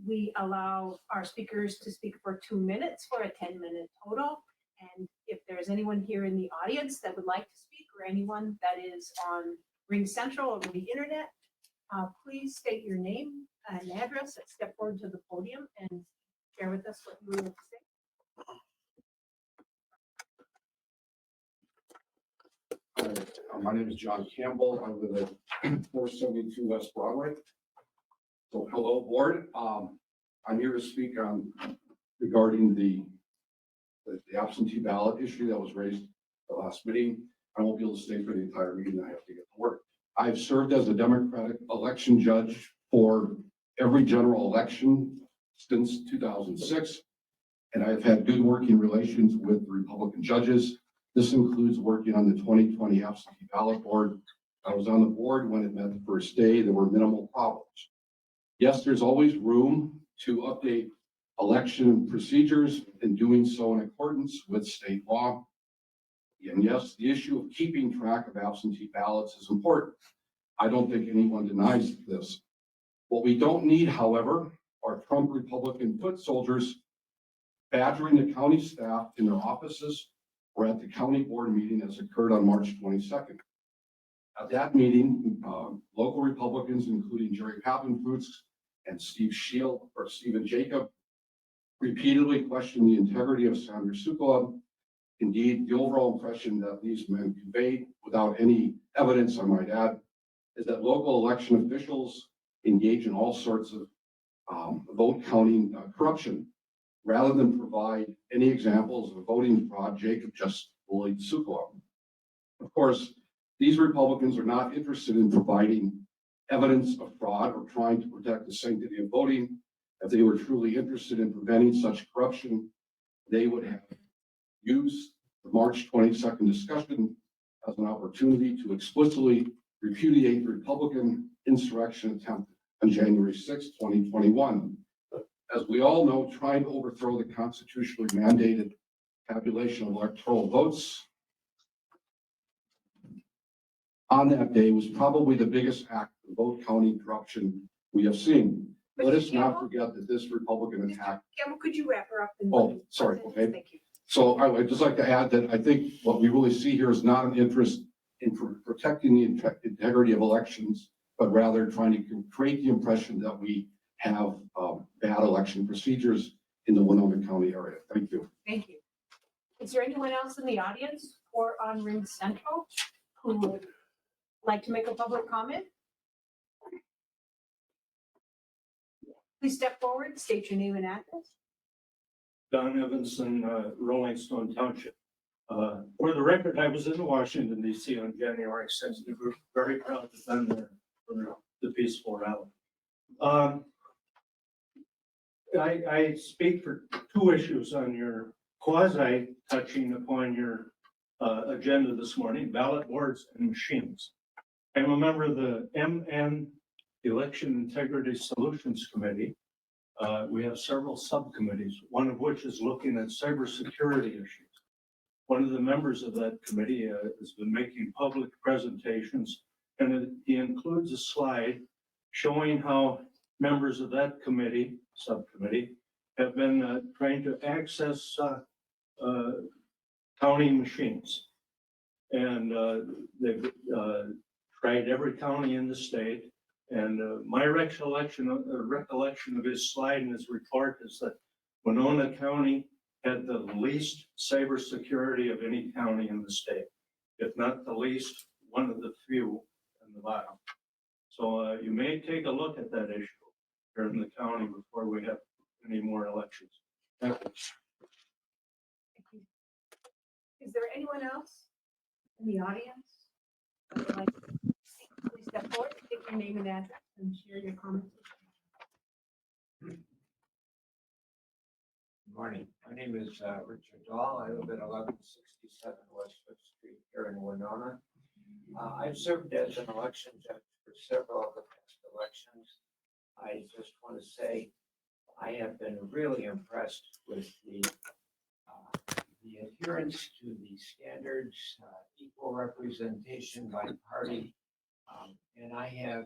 We allow our speakers to speak for 2 minutes for a 10-minute total. And if there's anyone here in the audience that would like to speak, or anyone that is on Ring Central over the internet, please state your name and address and step forward to the podium and share with us what you would like to say. My name is John Campbell. I live at 472 West Broadway. So hello, board. I'm here to speak on regarding the absentee ballot issue that was raised at the last meeting. I won't be able to stay for the entire meeting. I have to get to work. I've served as a Democratic election judge for every general election since 2006, and I've had good working relations with the Republican judges. This includes working on the 2020 absentee ballot board. I was on the board when it met the first day. There were minimal problems. Yes, there's always room to update election procedures and doing so in accordance with state law. And yes, the issue of keeping track of absentee ballots is important. I don't think anyone denies this. What we don't need, however, are Trump Republican foot soldiers badgering the county staff in their offices or at the county board meeting as occurred on March 22nd. At that meeting, local Republicans, including Jerry Pappenfoots and Stephen Jacob, repeatedly questioned the integrity of Senator Sukala. Indeed, the overall impression that these men conveyed, without any evidence, I might add, is that local election officials engage in all sorts of vote counting corruption. Rather than provide any examples of voting fraud, Jacob just bullied Sukala. Of course, these Republicans are not interested in providing evidence of fraud or trying to protect the sanctity of voting. If they were truly interested in preventing such corruption, they would have used the March 22nd discussion as an opportunity to explicitly repudiate the Republican insurrection attempt on January 6, 2021. As we all know, trying to overthrow the constitutionally mandated tabulation of electoral votes on that day was probably the biggest act of vote counting corruption we have seen. Let us not forget that this Republican attack. Campbell, could you wrap her up? Oh, sorry. Okay. Thank you. So I would just like to add that I think what we really see here is not an interest in protecting the integrity of elections, but rather trying to create the impression that we have bad election procedures in the Winona County area. Thank you. Thank you. Is there anyone else in the audience or on Ring Central who would like to make a public comment? Please step forward, state your name and address. Don Evanson, Rolling Stone Township. For the record, I was in Washington, D.C. on January 6th. We were very proud to have been there for the peaceful rally. I speak for two issues on your quasi touching upon your agenda this morning, ballot boards and machines. I'm a member of the MN Election Integrity Solutions Committee. We have several subcommittees, one of which is looking at cybersecurity issues. One of the members of that committee has been making public presentations, and he includes a slide showing how members of that subcommittee, have been trying to access counting machines. And they've tried every county in the state. And my recollection of his slide and his report is that Winona County had the least cybersecurity of any county in the state, if not the least, one of the few in the bottom. So you may take a look at that issue here in the county before we have any more elections. Thank you. Thank you. Is there anyone else in the audience who would like to speak? Please step forward, state your name and address, and share your comments. Good morning. My name is Richard Dahl. I live at 1167 West Fifth Street here in Winona. I've served as an election judge for several of the past elections. I just want to say I have been really impressed with the adherence to the standards, equal representation by party, and I have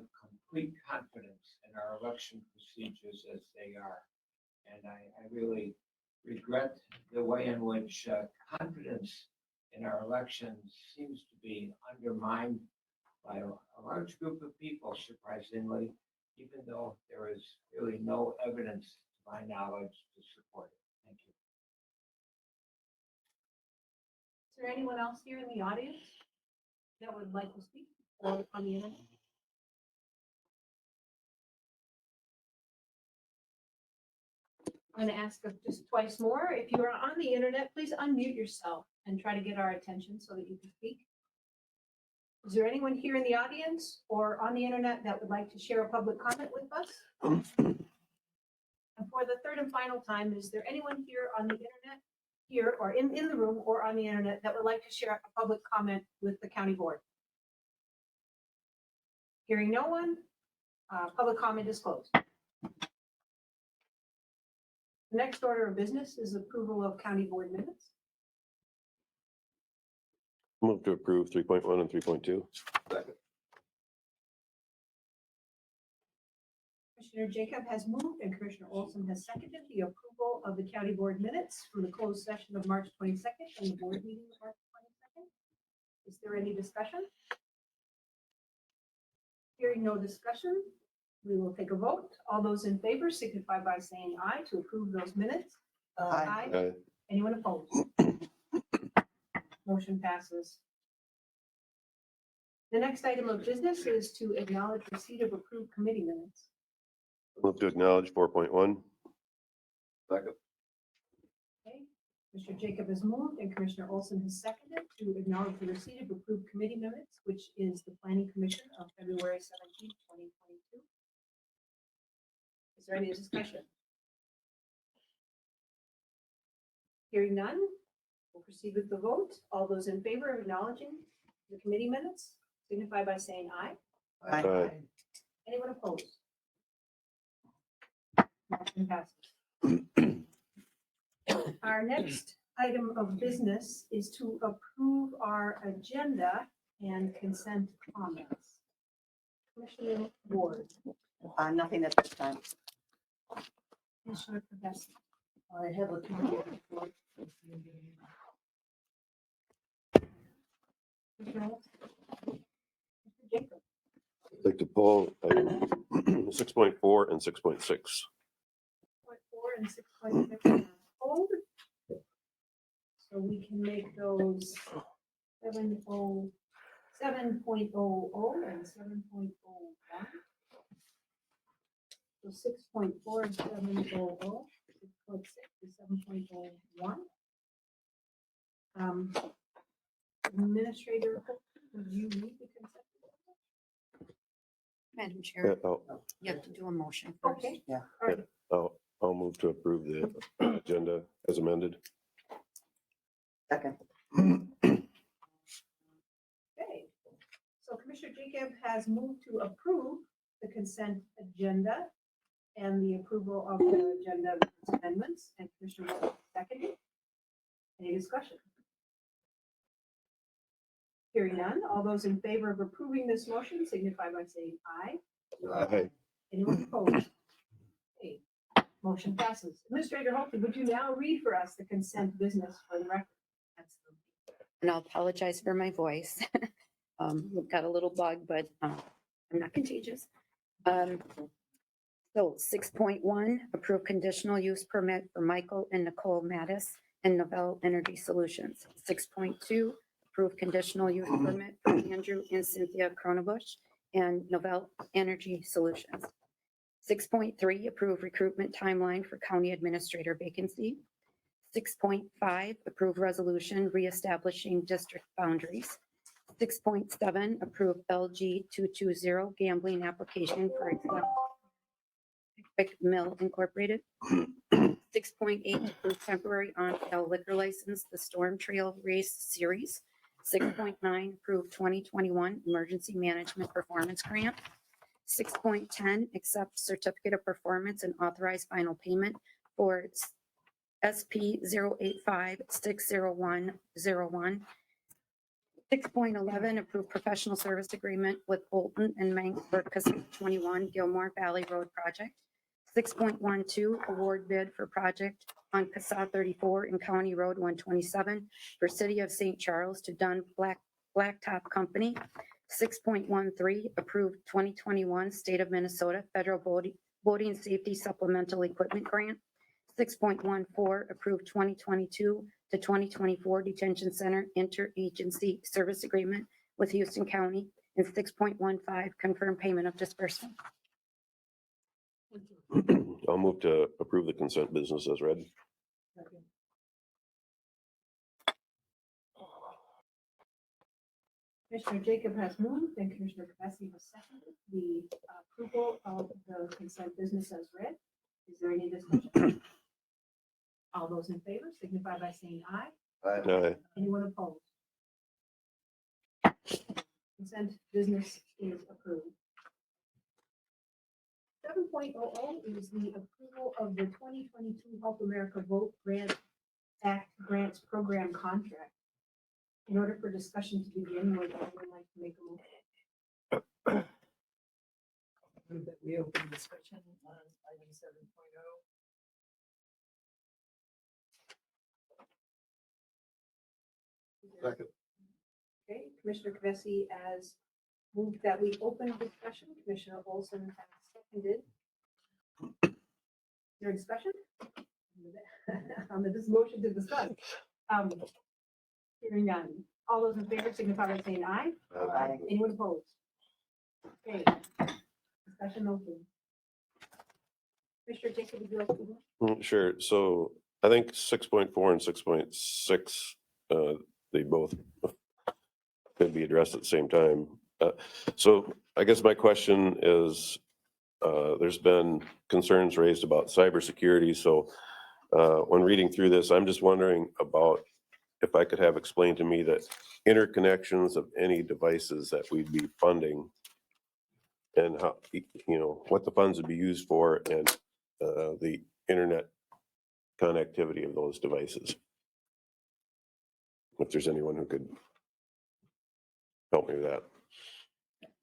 complete confidence in our election procedures as they are. And I really regret the way in which confidence in our elections seems to be undermined by a large group of people, surprisingly, even though there is really no evidence, to my knowledge, to support it. Thank you. Is there anyone else here in the audience that would like to speak or on the internet? I'm going to ask just twice more. If you are on the internet, please unmute yourself and try to get our attention so that you can speak. Is there anyone here in the audience or on the internet that would like to share a public comment with us? And for the third and final time, is there anyone here on the internet, here or in the room or on the internet that would like to share a public comment with the county board? Hearing no one, public comment is closed. The next order of business is approval of county board minutes. Move to approve 3.1 and 3.2. Commissioner Jacob has moved and Commissioner Olson has seconded the approval of the county board minutes from the closed session of March 22nd and the board meeting of March 22nd. Is there any discussion? Hearing no discussion, we will take a vote. All those in favor signify by saying aye to approve those minutes. Aye. Aye. Anyone opposed? Motion passes. The next item of business is to acknowledge receipt of approved committee minutes. Move to acknowledge 4.1. Second. Okay, Commissioner Jacob has moved and Commissioner Olson has seconded to acknowledge the receipt of approved committee minutes, which is the Planning Commission of February 17, 2022. Is there any discussion? Hearing none, we'll proceed with the vote. All those in favor of acknowledging the committee minutes signify by saying aye. Aye. Anyone opposed? Motion passes. Our next item of business is to approve our agenda and consent comments. Commissioner Ward. Nothing at this time. Commissioner Podesta. I have a committee report. Commissioner Olson. Mr. Jacob. I'd like to pull item 6.4 and 6.6. 6.4 and 6.6 are pulled. So we can make those 7.00 and 7.01. So 6.4 and 7.00, 6.6 is 7.01. Administrator, would you read the consent? Madam Chair, I'll you have to do a motion first. Okay. Yeah. All right. I'll move to approve the agenda as amended. Second. Okay. So Commissioner Jacob has moved to approve the consent agenda and the approval of the agenda amendments, and Commissioner Wilson seconded. Any discussion? Hearing none, all those in favor of approving this motion signify by saying aye. Aye. Anyone opposed? Okay. Motion passes. Administrator Holton, would you now read for us the consent business for the record? Absolutely. And I'll apologize for my voice. We've got a little bug, but I'm not contagious. So 6.1, approve conditional use permit for Michael and Nicole Mattis and Novell Energy Solutions. 6.2, approve conditional use permit for Andrew and Cynthia Cronebush and Novell Energy Solutions. 6.3, approve recruitment timeline for county administrator vacancy. 6.5, approve resolution reestablishing district boundaries. 6.7, approve LG 220 gambling application for Epic Mill Incorporated. 6.8, approve temporary on-sale liquor license, the Storm Trail Race Series. 6.9, approve 2021 Emergency Management Performance Grant. 6.10, accept certificate of performance and authorize final payment for SP 085-60101 6.11, approve professional service agreement with Bolton and Mank for Casino 21 Gilmore Valley Road project. 6.12, award bid for project on CASA 34 and County Road 127 for City of St. Charles to Dunn Blacktop Company. 6.13, approved 2021 State of Minnesota Federal Boating Safety Supplemental Equipment Grant. 6.14, approved 2022 to 2024 Detention Center Interagency Service Agreement with Houston County. And 6.15, confirm payment of disbursement. I'll move to approve the consent business as read. Commissioner Jacob has moved and Commissioner Kvesi has seconded the approval of the consent business as read. Is there any discussion? All those in favor signify by saying aye. Aye. Anyone opposed? Consent business is approved. 7.00 is the approval of the 2022 Help America Vote Grant Act Grants Program contract. In order for discussion to begin, would anyone like to make a motion? Move that we open discussion on item 7.0. Second. Okay, Commissioner Kvesi has moved that we open discussion. Commissioner Olson has seconded. Is there discussion? On this motion to discuss. Hearing none. All those in favor signify by saying aye. Aye. Anyone opposed? Okay, discussion open. Commissioner Jacob, would you like to begin? Sure. So I think 6.4 and 6.6, they both could be addressed at the same time. So I guess my question is, there's been concerns raised about cybersecurity. So when reading through this, I'm just wondering about if I could have explained to me that interconnections of any devices that we'd be funding and how, what the funds would be used for and the internet connectivity of those devices. If there's anyone who could help me with that.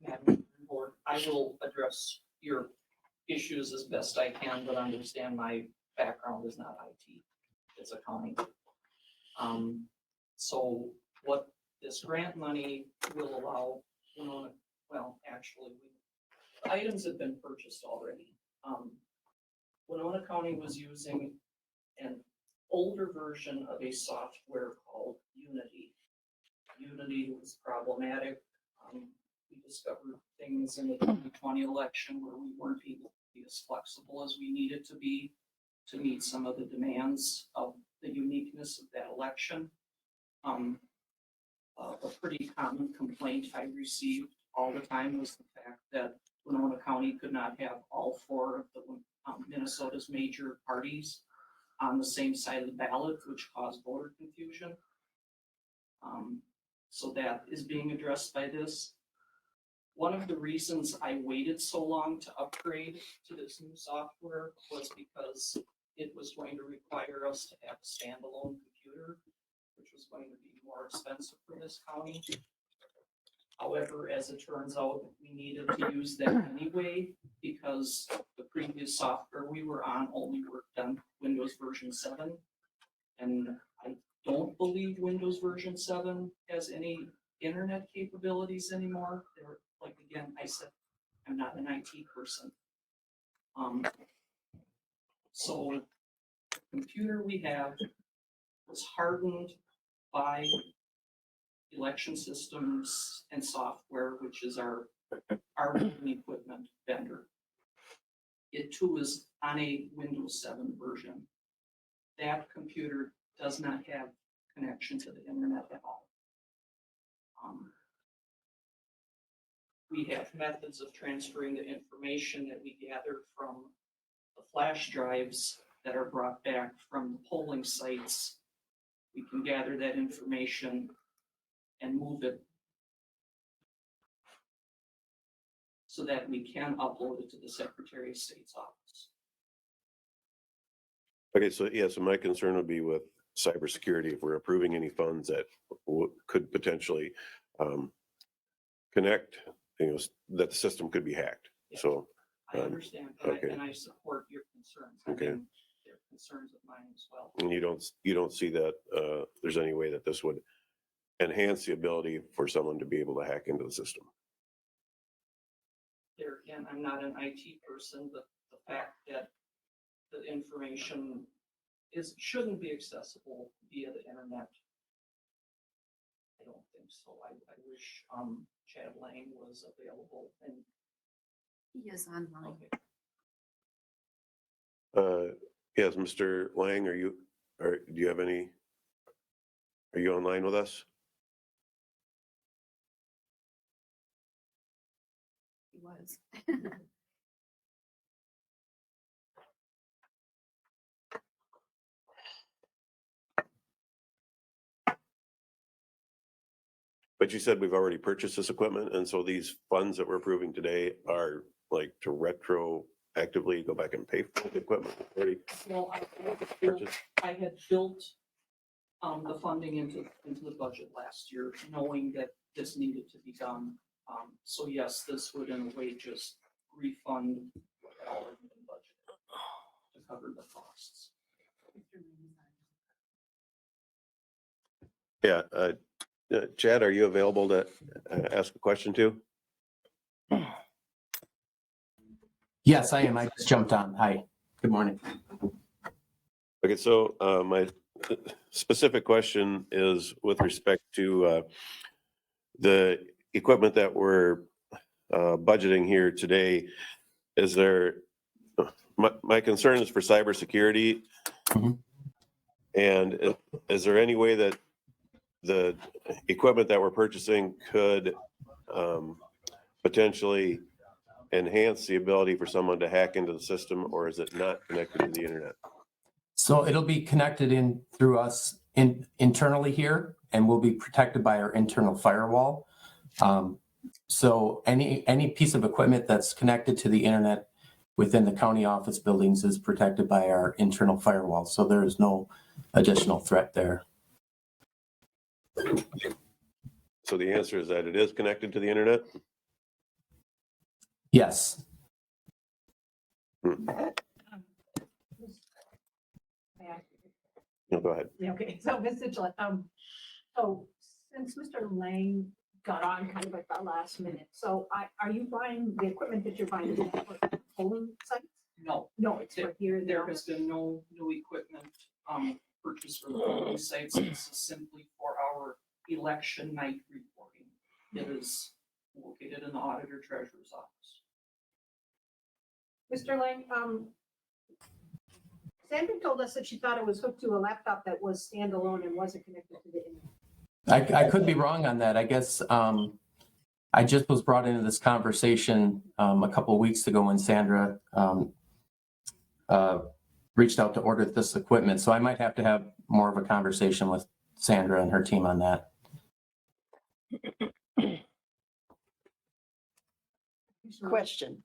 Madam Board, I will address your issues as best I can, but understand my background is not IT, it's accounting. So what this grant money will allow, well, actually, the items have been purchased already. Winona County was using an older version of a software called Unity. Unity was problematic. We discovered things in the 2020 election where we weren't able to be as flexible as we needed to be to meet some of the demands of the uniqueness of that election. A pretty common complaint I received all the time was the fact that Winona County could not have all four of the Minnesota's major parties on the same side of the ballot, which caused voter confusion. So that is being addressed by this. One of the reasons I waited so long to upgrade to this new software was because it was going to require us to have a standalone computer, which was going to be more expensive for this county. However, as it turns out, we needed to use that anyway because the previous software we were on only worked on Windows version 7. And I don't believe Windows version 7 has any internet capabilities anymore. They're, like, again, I said, I'm not an IT person. So the computer we have was hardened by election systems and software, which is our equipment vendor. It too is on a Windows 7 version. That computer does not have connection to the internet at all. We have methods of transferring the information that we gather from the flash drives that are brought back from the polling sites. We can gather that information and move it so that we can upload it to the Secretary of State's office. Okay, so yeah, so my concern would be with cybersecurity, if we're approving any funds that could potentially connect, that the system could be hacked. Yeah. So, I understand, and okay. I support your concerns. I Okay. mean, they're concerns of mine as well. and you don't see that there's any way that this would enhance the ability for someone to be able to hack into the system. There again, I'm not an IT person, but the fact that the information shouldn't be accessible via the internet. I don't think so. I wish Chad Lang was available and He is online. okay. Yes, Mr. Lang, do you have any, are you online with us? He was. But you said we've already purchased this equipment, and so these funds that we're approving today are like to retroactively go back and pay for the equipment already Well, purchased? I had built the funding into the budget last year, knowing that this needed to be done. So yes, this would in a way just refund what had already been budgeted to cover the costs. Yeah, Chad, are you available to ask a question too? Yes, I am. I just jumped on. Hi, good morning. Okay, so my specific question is with respect to the equipment that we're budgeting here today. Is there, my concern is for cybersecurity. Mhm. And is there any way that the equipment that we're purchasing could potentially enhance the ability for someone to hack into the system, or is it not connected to the internet? So it'll be connected in through us internally here, and will be protected by our internal firewall. So any piece of equipment that's connected to the internet within the county office buildings is protected by our internal firewall. So there is no additional threat there. So the answer is that it is connected to the internet? Yes. No, go ahead. Yeah, okay, so Mr. Gillette, so since Mr. Lang got on kind of at the last minute, so are you buying the equipment that you're buying for polling sites? No, No, it's for here and there there. has been no new equipment purchased for the polling sites. This is simply for our election night reporting. It is located in the auditor treasurer's office. Mr. Lang, Sandra told us that she thought it was hooked to a laptop that was standalone and wasn't connected to the internet. I could be wrong on that. I guess I just was brought into this conversation a couple of weeks ago when Sandra reached out to order this equipment. So I might have to have more of a conversation with Sandra and her team on that. Question.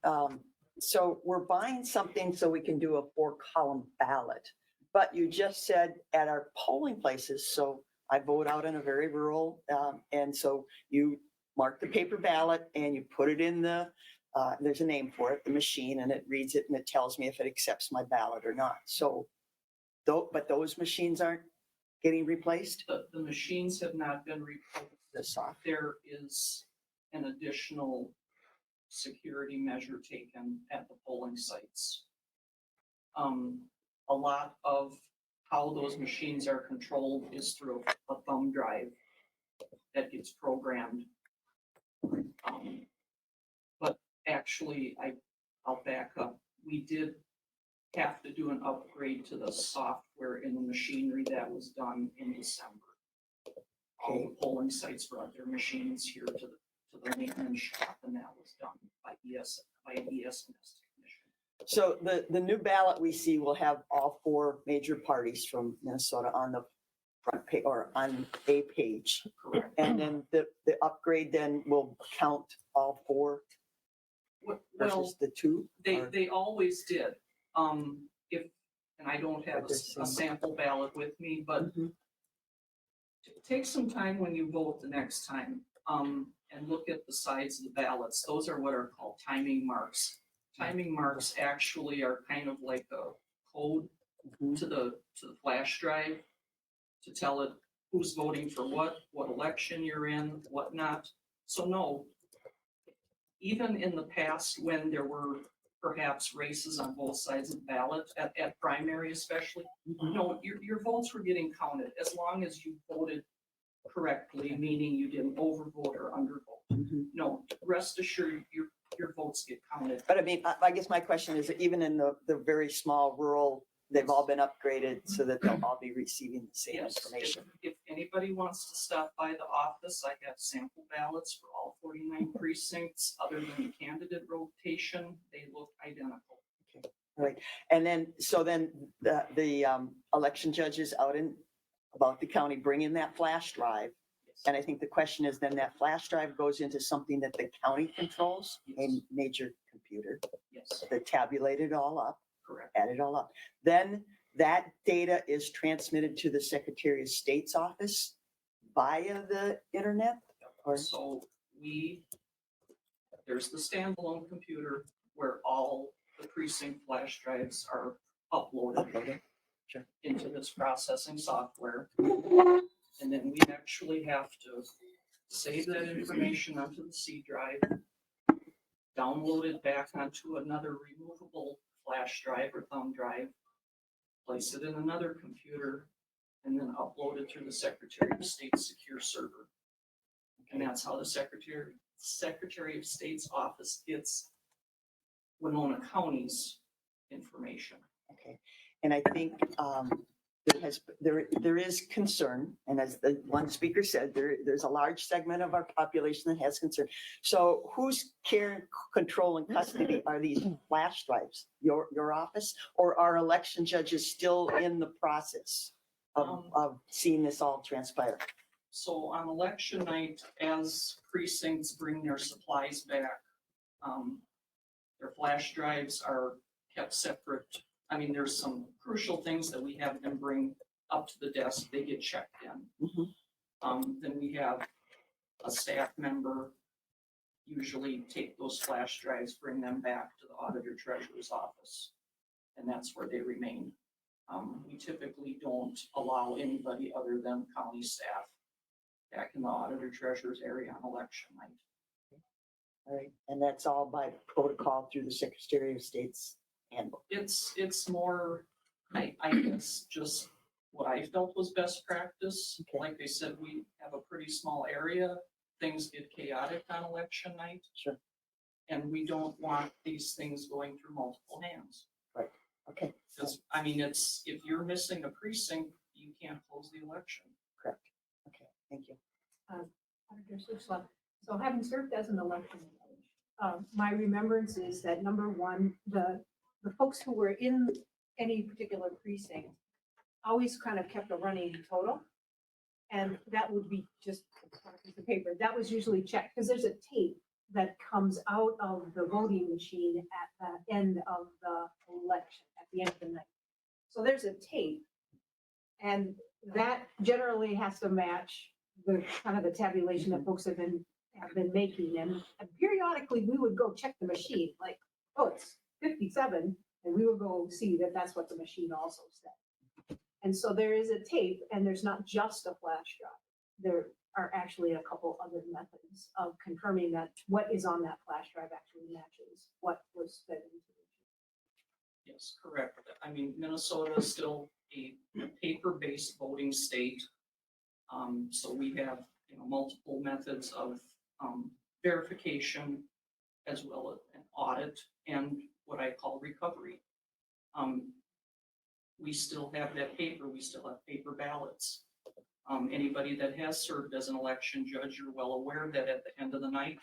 So we're buying something so we can do a 4-column ballot, but you just said at our polling places, so I vote out in a very rural, and so you mark the paper ballot and you put it in the, there's a name for it, the machine, and it reads it and it tells me if it accepts my ballot or not. So, but those machines aren't getting replaced? The machines have not been replaced. The software. There is an additional security measure taken at the polling sites. A lot of how those machines are controlled is through a thumb drive that gets programmed. But actually, I'll back up. We did have to do an upgrade to the software in the machinery that was done in December. All the polling sites brought their machines here to the maintenance shop, and that was done by an ESMS technician. So the new ballot we see will have all 4 major parties from Minnesota on the front page or on a page. Correct. And then the upgrade then will count all 4 Well, versus the 2? or- they always did. If and I don't have But there's a sample ballot with me, but Mhm. take some time when you vote the next time, and look at the sides of the ballots. Those are what are called timing marks. Timing marks actually are kind of like a code Mhm. to the flash drive to tell it who's voting for what election you're in, whatnot. So no, even in the past when there were perhaps races on both sides of the ballot, at primary especially, Mhm. no, your votes were getting counted as long as you voted correctly, meaning you didn't overvote or undervote. Mhm. No, rest assured, your votes get counted. But I mean, I guess my question is, even in the very small rural, they've all been upgraded so that they'll all be receiving the same Yes, information. if anybody wants to stop by the office, I have sample ballots for all 49 precincts. Other than the candidate rotation, they look identical. Right, and then, so then the election judges out in, about the county bring in that flash drive. Yes. And I think the question is then that flash drive goes into something that the county controls, a Yes. major computer Yes, that tabulate it all up, correct. add it all up. Then that data is transmitted to the Secretary of State's office via the internet? Or, So there's the standalone computer where all the precinct flash drives are uploaded okay, sure. into this processing software. And then we actually have to save that information onto the C drive, download it back onto another removable flash drive or thumb drive, place it in another computer, and then upload it through the Secretary of State's secure server. And that's how the Secretary of State's office gets Winona County's information. Okay, and I think there is concern, and as the one speaker said, there's a large segment of our population that has concern. So whose care, control, and custody are these flash drives? Your office, or are election judges still in the process of seeing this all transpire? So on election night, as precincts bring their supplies back, their flash drives are kept separate. I mean, there's some crucial things that we have them bring up to the desk, they get checked in. Then we have a staff member usually take those flash drives, bring them back to the auditor treasurer's office, and that's where they remain. We typically don't allow anybody other than county staff back in the auditor treasurer's area on election night. All right, and that's all by protocol through the Secretary of State's handbook. It's more, I guess, just what I felt was best practice. Okay. Like I said, we have a pretty small area. Things get chaotic on election night. Sure. And we don't want these things going through multiple hands. Okay. Because, I mean, if you're missing a precinct, you can't close the election. Correct. Okay, thank you. Auditor Sussman. So having served as an election judge, my remembrance is that number one, the folks who were in any particular precinct always kind of kept a running total. And that would be just a piece of paper. That was usually checked because there's a tape that comes out of the voting machine at the end of the election, at the end of the night. So there's a tape, and that generally has to match the kind of the tabulation that folks have been making. And periodically we would go check the machine, like, oh, it's 57, and we would go see that that's what the machine also said. And so there is a tape, and there's not just a flash drive. There are actually a couple other methods of confirming that what is on that flash drive actually matches what was fed into it. Yes, correct. I mean, Minnesota is still a paper-based voting state. So we have, multiple methods of verification as well as an audit and what I call recovery. We still have that paper, we still have paper ballots. Anybody that has served as an election judge, you're well aware that at the end of the night,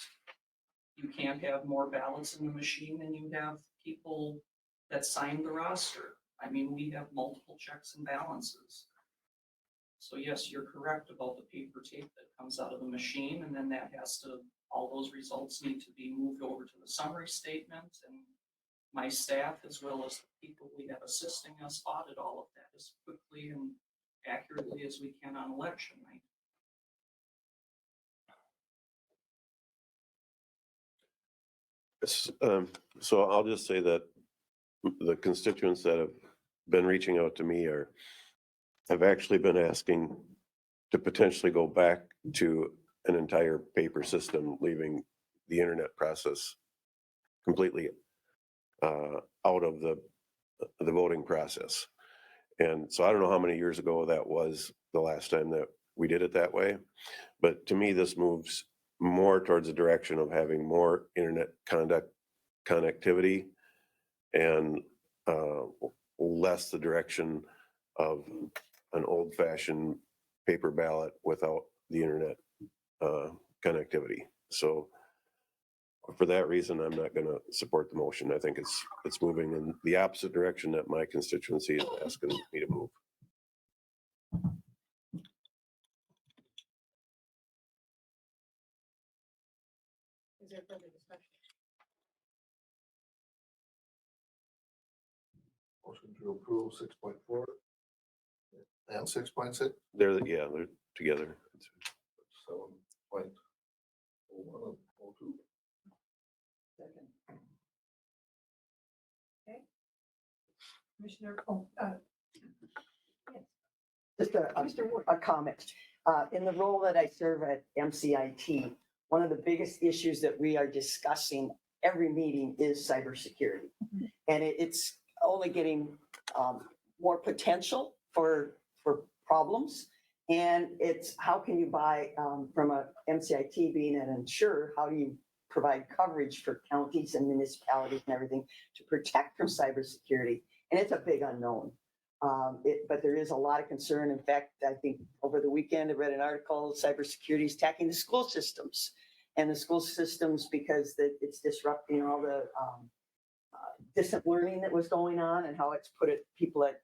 you can't have more ballots in the machine than you have people that signed the roster. I mean, we have multiple checks and balances. So yes, you're correct about the paper tape that comes out of the machine, and then that has to, all those results need to be moved over to the summary statement, and my staff as well as the people we have assisting us audit all of that as quickly and accurately as we can on election night. So I'll just say that the constituents that have been reaching out to me have actually been asking to potentially go back to an entire paper system, leaving the internet process completely out of the voting process. And so I don't know how many years ago that was the last time that we did it that way. But to me, this moves more towards the direction of having more internet connectivity and less the direction of an old-fashioned paper ballot without the internet connectivity. So for that reason, I'm not going to support the motion. I think it's moving in the opposite direction that my constituency is asking me to move. Is there further discussion? Motion to approve 6.4 and 6.6, They're together. 7.01, Commissioner, Just Mr. Ward. a comment. In the role that I serve at MCIT, one of the biggest issues that we are discussing every meeting is cybersecurity. And it's only getting more potential for problems. And it's how can you buy from a MCIT being an insurer, how do you provide coverage for counties and municipalities and everything to protect from cybersecurity? And it's a big unknown. But there is a lot of concern. In fact, I think over the weekend I read an article, cybersecurity is attacking the school systems. And the school systems, because it's disrupting all the distant learning that was going on and how it's put people at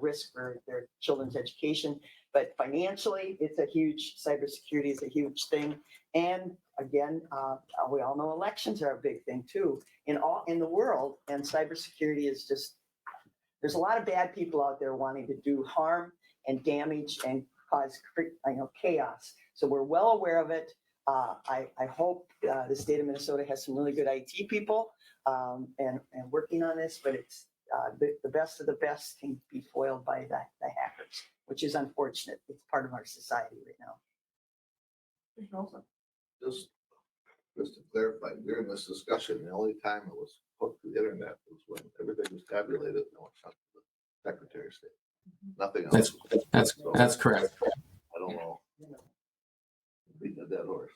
risk for their children's education. But financially, it's a huge, cybersecurity is a huge thing. And again, we all know elections are a big thing too in the world. And cybersecurity is just, there's a lot of bad people out there wanting to do harm and damage and cause chaos. So we're well aware of it. I hope the state of Minnesota has some really good IT people and working on this, but it's the best of the best can be foiled by the hackers, which is unfortunate. It's part of our society right now. just to clarify, during this discussion, the only time it was hooked to the internet was when everything was tabulated and went to the Secretary of State. Nothing else. That's correct. I don't know. Beating a dead horse.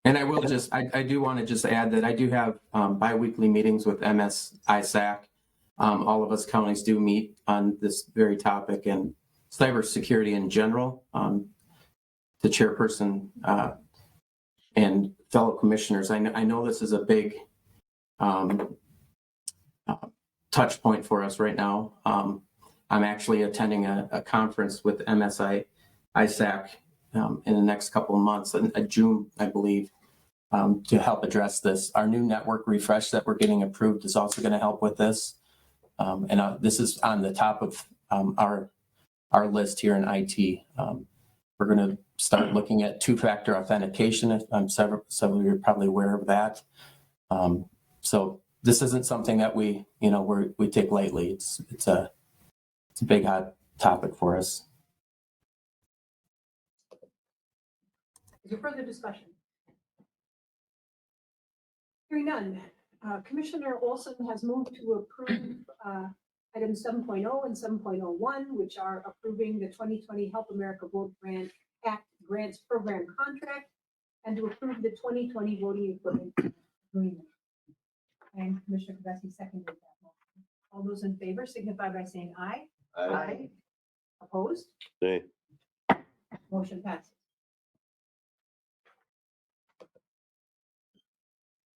And I will just, I do want to just add that I do have biweekly meetings with MS-ISAC. All of us counties do meet on this very topic and cybersecurity in general. The chairperson and fellow commissioners, I know this is a big touch point for us right now. I'm actually attending a conference with MS-ISAC in the next couple of months, in June, I believe, to help address this. Our new network refresh that we're getting approved is also going to help with this. And this is on the top of our list here in IT. We're going to start looking at two-factor authentication. Several of you are probably aware of that. So this isn't something that we take lightly. It's a big hot topic for us. Is there further discussion? Hearing none. Commissioner Olson has moved to approve items 7.0 and 7.01, which are approving the 2020 Help America Vote Grant Act Grants Program contract and to approve the 2020 voting equipment agreement. And Commissioner Kavesi seconded that motion. All those in favor signify by saying aye. Aye. Opposed? Nay. Motion passes.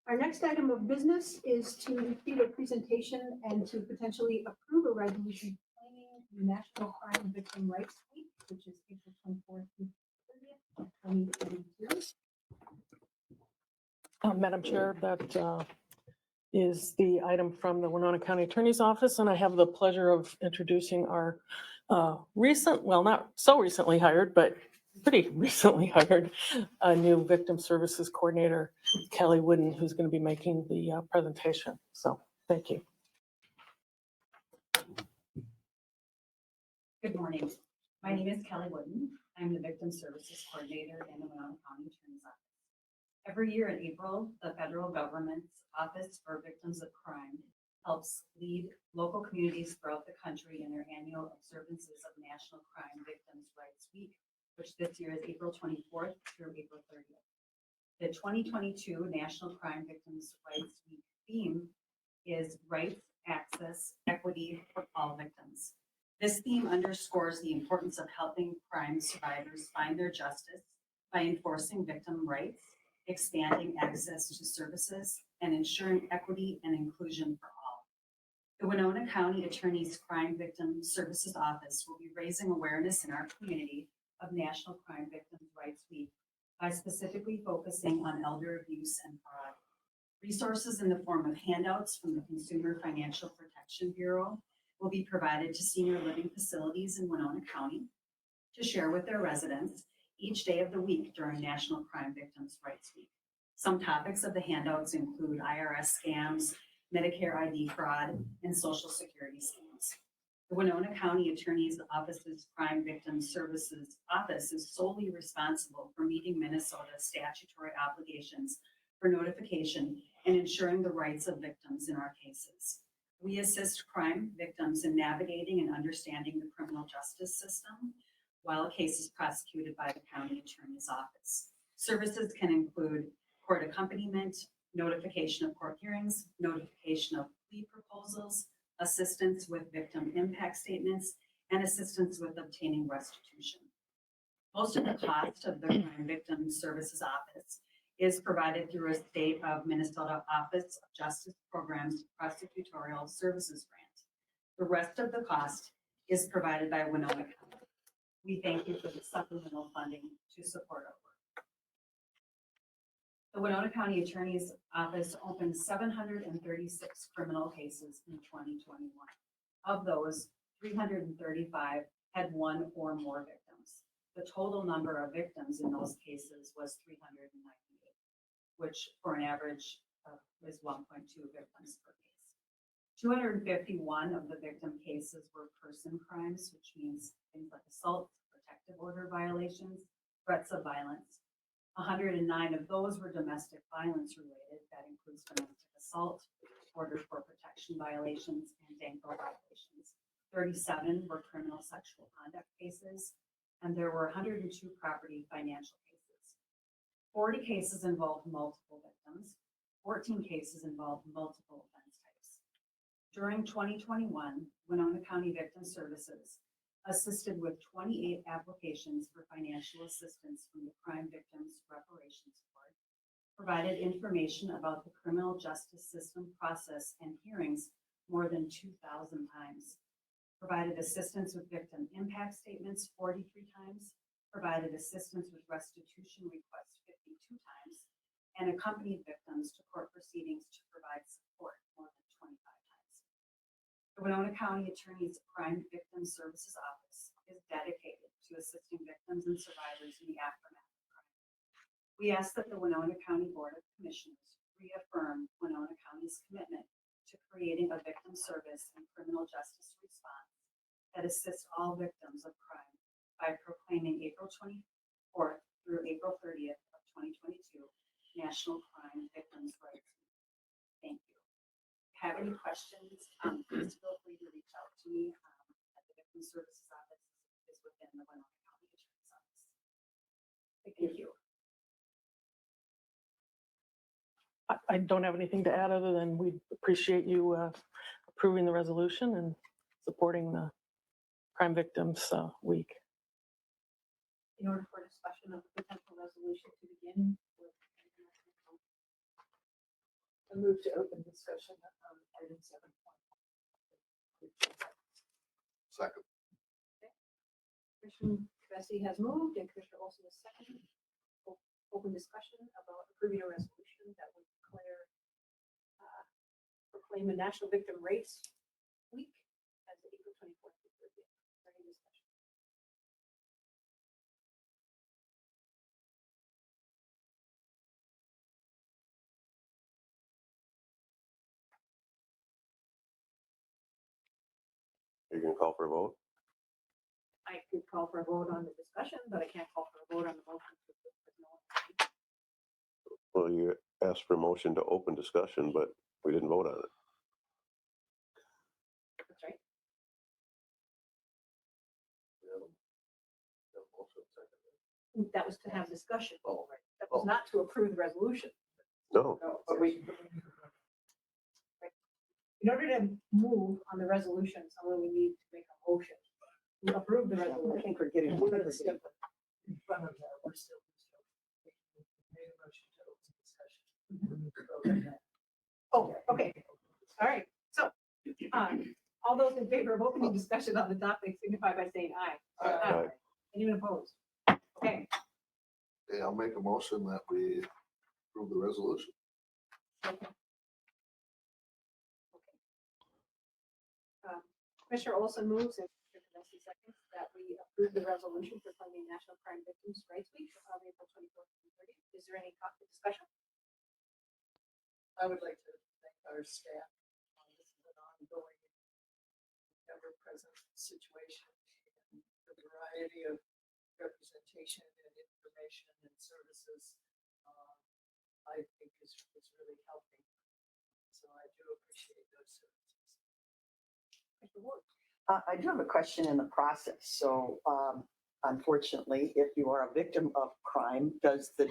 Our next item of business is to repeat a presentation and to potentially approve a resolution claiming the National Crime Victim Rights Week, which is April 24th through 30th, 2022. Madam Chair, that is the item from the Winona County Attorney's Office, and I have the pleasure of introducing our recent, well, not so recently hired, but pretty recently hired, new Victim Services Coordinator, Kelly Wooden, who's going to be making the presentation. So, thank you. Good morning. My name is Kelly Wooden. I'm the Victim Services Coordinator in the Winona County Attorney's Office. Every year in April, the federal government's Office for Victims of Crime helps lead local communities throughout the country in their annual observances of National Crime Victims' Rights Week, which this year is April 24th through April 30th. The 2022 National Crime Victims' Rights Week theme is Rights, Access, Equity for All Victims. This theme underscores the importance of helping crime survivors find their justice by enforcing victim rights, expanding access to services, and ensuring equity and inclusion for all. The Winona County Attorney's Crime Victim Services Office will be raising awareness in our community of National Crime Victims' Rights Week by specifically focusing on elder abuse and fraud. Resources in the form of handouts from the Consumer Financial Protection Bureau will be provided to senior living facilities in Winona County to share with their residents each day of the week during National Crime Victims' Rights Week. Some topics of the handouts include IRS scams, Medicare ID fraud, and Social Security scams. The Winona County Attorney's Office's Crime Victim Services Office is solely responsible for meeting Minnesota's statutory obligations for notification and ensuring the rights of victims in our cases. We assist crime victims in navigating and understanding the criminal justice system while a case is prosecuted by the county attorney's office. Services can include court accompaniment, notification of court hearings, notification of plea proposals, assistance with victim impact statements, and assistance with obtaining restitution. Most of the cost of the Crime Victim Services Office is provided through a state of Minnesota Office of Justice Programs Prosecutorial Services Grant. The rest of the cost is provided by Winona County. We thank you for the supplemental funding to support our work. The Winona County Attorney's Office opened 736 criminal cases in 2021. Of those, 335 had one or more victims. The total number of victims in those cases was 398, which for an average is 1.2 victims per case. 251 of the victim cases were person crimes, which means things like assault, protective order violations, threats of violence. 109 of those were domestic violence related. That includes domestic assault, order for protection violations, and DANCO violations. 37 were criminal sexual conduct cases, and there were 102 property financial cases. 40 cases involved multiple victims. 14 cases involved multiple offense types. During 2021, Winona County Victim Services assisted with 28 applications for financial assistance from the Crime Victims Reparations Board, provided information about the criminal justice system process and hearings more than 2,000 times, provided assistance with victim impact statements 43 times, provided assistance with restitution requests 52 times, and accompanied victims to court proceedings to provide support more than 25 times. The Winona County Attorney's Crime Victim Services Office is dedicated to assisting victims and survivors in the aftermath of crime. We ask that the Winona County Board of Commissioners reaffirm Winona County's commitment to creating a victim service and criminal justice response that assists all victims of crime by proclaiming April 24th through April 30th of 2022 National Crime Victims' Rights Week. Thank you. If you have any questions, please feel free to reach out to me at the Victim Services Office is within the Winona County Attorney's Office. Thank you. I don't have anything to add other than we appreciate you approving the resolution and supporting the Crime Victims Week. In order for discussion of the potential resolution to begin with. I move to open discussion on item 7. Second. Commissioner Bessie has moved and Commissioner Olson has seconded. Open discussion about approving a resolution that would declare proclaim the National Victim Rates Week as April 24th to 30th. Is there any discussion? You can call for a vote. I could call for a vote on the discussion, but I can't call for a vote on the motion. Well, you asked for a motion to open discussion, but we didn't vote on it. That's right. That was to have discussion. Oh. That was not to approve the resolution. No, No, but we. In order to move on the resolution, someone would need to make a motion to approve the I resolution. think we're getting. Oh, okay. All right. So, all those in favor of opening discussion on the topic signify by saying aye. Aye. Anyone opposed? Okay. Okay, I'll make a motion that we approve the resolution. Commissioner Olson moves and Commissioner Kaminsky seconds that we approve the resolution proclaiming National Crime Victims' Rights Week of April 24th and 30th. Is there any discussion? I would like to thank our staff. This is an ongoing, ever-present situation, and the variety of representation and information and services, I think is really helping. So I do appreciate those services. I do have a question in the process. So unfortunately, if you are a victim of crime, does the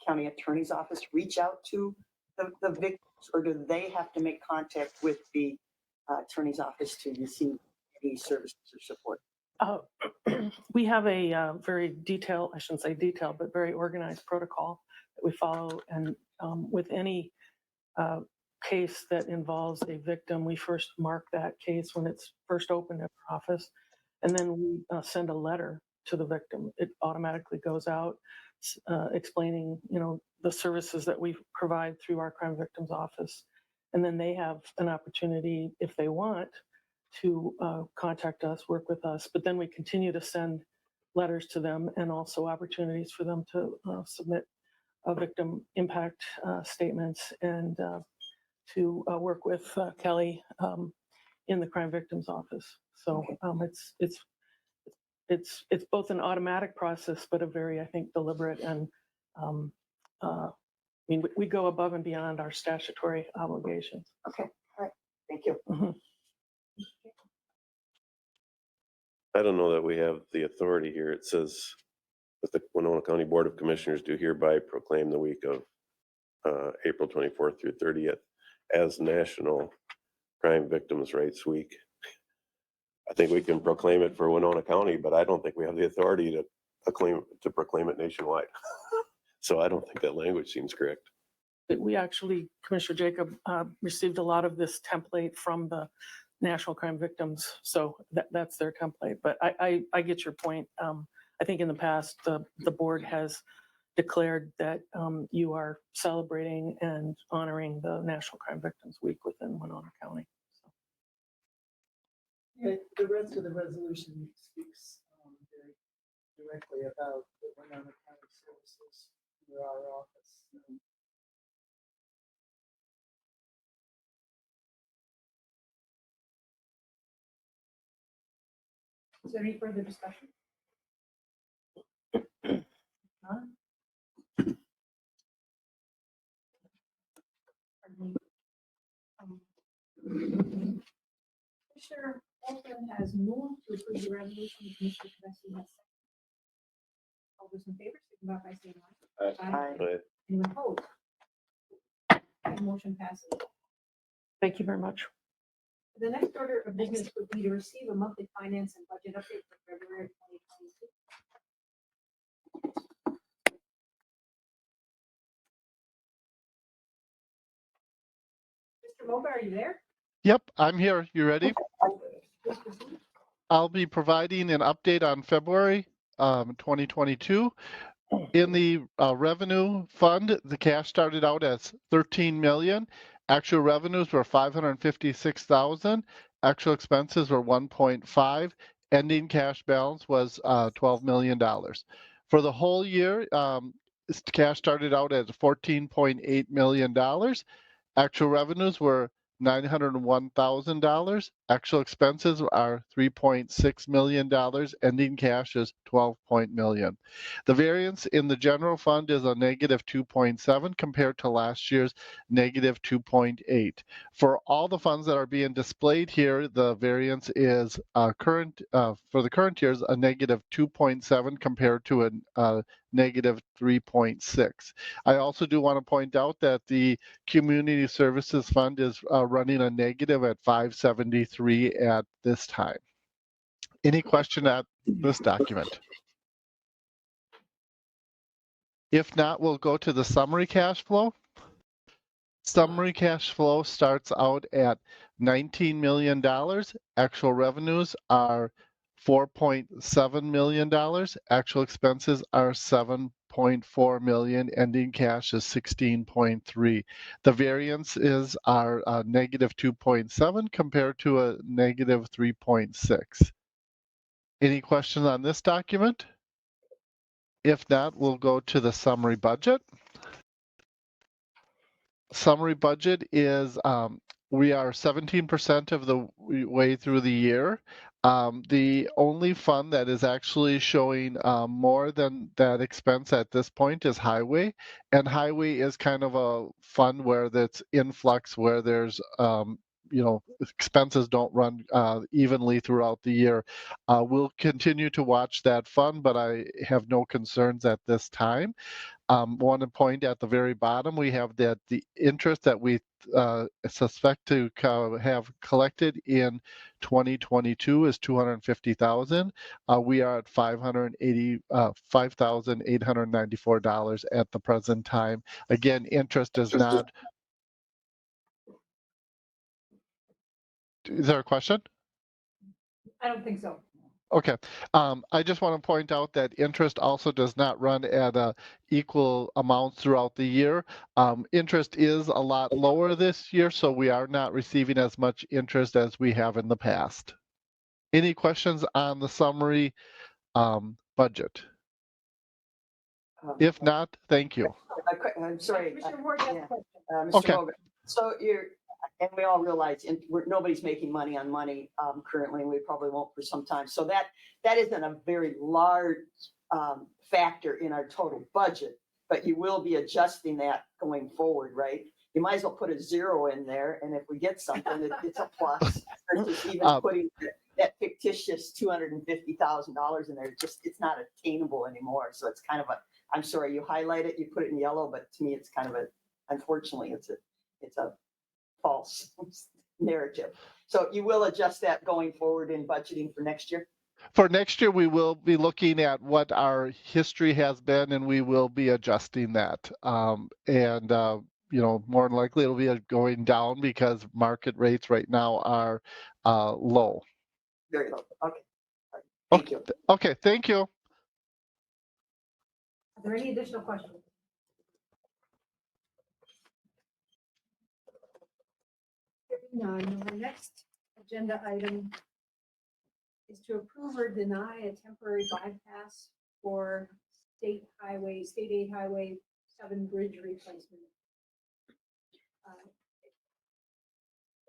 county attorney's office reach out to the victims, or do they have to make contact with the attorney's office to receive any services or support? We have a very detailed, I shouldn't say detailed, but very organized protocol that we follow. And with any case that involves a victim, we first mark that case when it's first opened at our office, and then we send a letter to the victim. It automatically goes out explaining, the services that we provide through our crime victims office, and then they have an opportunity, if they want, to contact us, work with us. But then we continue to send letters to them, and also opportunities for them to submit victim impact statements, and to work with Kelly in the crime victims office. So it's both an automatic process, but a very, I think, deliberate, and we go above and beyond our statutory obligations. Okay, all right, thank you. Mhm. I don't know that we have the authority here. It says that the Winona County Board of Commissioners do hereby proclaim the week of April 24th through 30th as National Crime Victims' Rights Week. I think we can proclaim it for Winona County, but I don't think we have the authority to proclaim it nationwide. So I don't think that language seems correct. But we actually, Commissioner Jacob, received a lot of this template from the National Crime Victims, so that's their template. But I get your point. I think in the past, the board has declared that you are celebrating and honoring the National Crime Victims Week within Winona County. Yeah, the rest of the resolution speaks very directly about the Winona County services through our office. Is there any further discussion? None? Pardon me. Commissioner Olson has moved to approve the resolution. Commissioner Kaminsky has seconded. All those in favor, signify by saying aye. Aye. Right? Anyone opposed? The motion passes. Thank you very much. The next order of business would be to receive a monthly finance and budget update for February 2022. Mr. Moba, are you there? Yep, I'm here. You ready? Please proceed. I'll be providing an update on February 2022. In the revenue fund, the cash started out as 13 million. Actual revenues were 556,000. Actual expenses were 1.5. Ending cash balance was $12 million. For the whole year, cash started out at $14.8 million. Actual revenues were $901,000. Actual expenses are $3.6 million. Ending cash is $12 million. The variance in the general fund is a negative 2.7 compared to last year's negative 2.8. For all the funds that are being displayed here, the variance is for the current year is a negative 2.7 compared to a negative 3.6. I also do want to point out that the Community Services Fund is running a negative at 573 at this time. Any question at this document? If not, we'll go to the summary cash flow. Summary cash flow starts out at $19 million. Actual revenues are $4.7 million. Actual expenses are $7.4 million. Ending cash is $16.3. The variance is our negative 2.7 compared to a negative 3.6. Any questions on this document? If not, we'll go to the summary budget. Summary budget is we are 17% of the way through the year. The only fund that is actually showing more than that expense at this point is highway, and highway is kind of a fund where that's in flux, where there's expenses don't run evenly throughout the year. We'll continue to watch that fund, but I have no concerns at this time. Want to point at the very bottom, we have that the interest that we suspect to have collected in 2022 is $250,000. We are at $585,894 at the present time. Again, interest does not. Is there a question? I don't think so. Okay. I just want to point out that interest also does not run at equal amounts throughout the year. Interest is a lot lower this year, so we are not receiving as much interest as we have in the past. Any questions on the summary budget? If not, thank you. I'm sorry. Commissioner Ward has a yeah. question. Mr. Okay. Hogan. So and we all realize nobody's making money on money currently, and we probably won't for some time. So that isn't a very large factor in our total budget, but you will be adjusting that going forward, right? You might as well put a 0 in there, and if we get something, it's a plus. Versus even putting that fictitious $250,000 in there. It's not attainable anymore. So it's kind of I'm sorry, you highlight it, you put it in yellow, but to me, it's kind of unfortunately, it's a false narrative. So you will adjust that going forward in budgeting for next year? For next year, we will be looking at what our history has been, and we will be adjusting that. More than likely it'll be going down because market rates right now are low. Very low. Okay. Right. Thank you. Okay, thank you. Are there any additional questions? None. Our next agenda item is to approve or deny a temporary bypass for state aid highway 7 bridge replacement.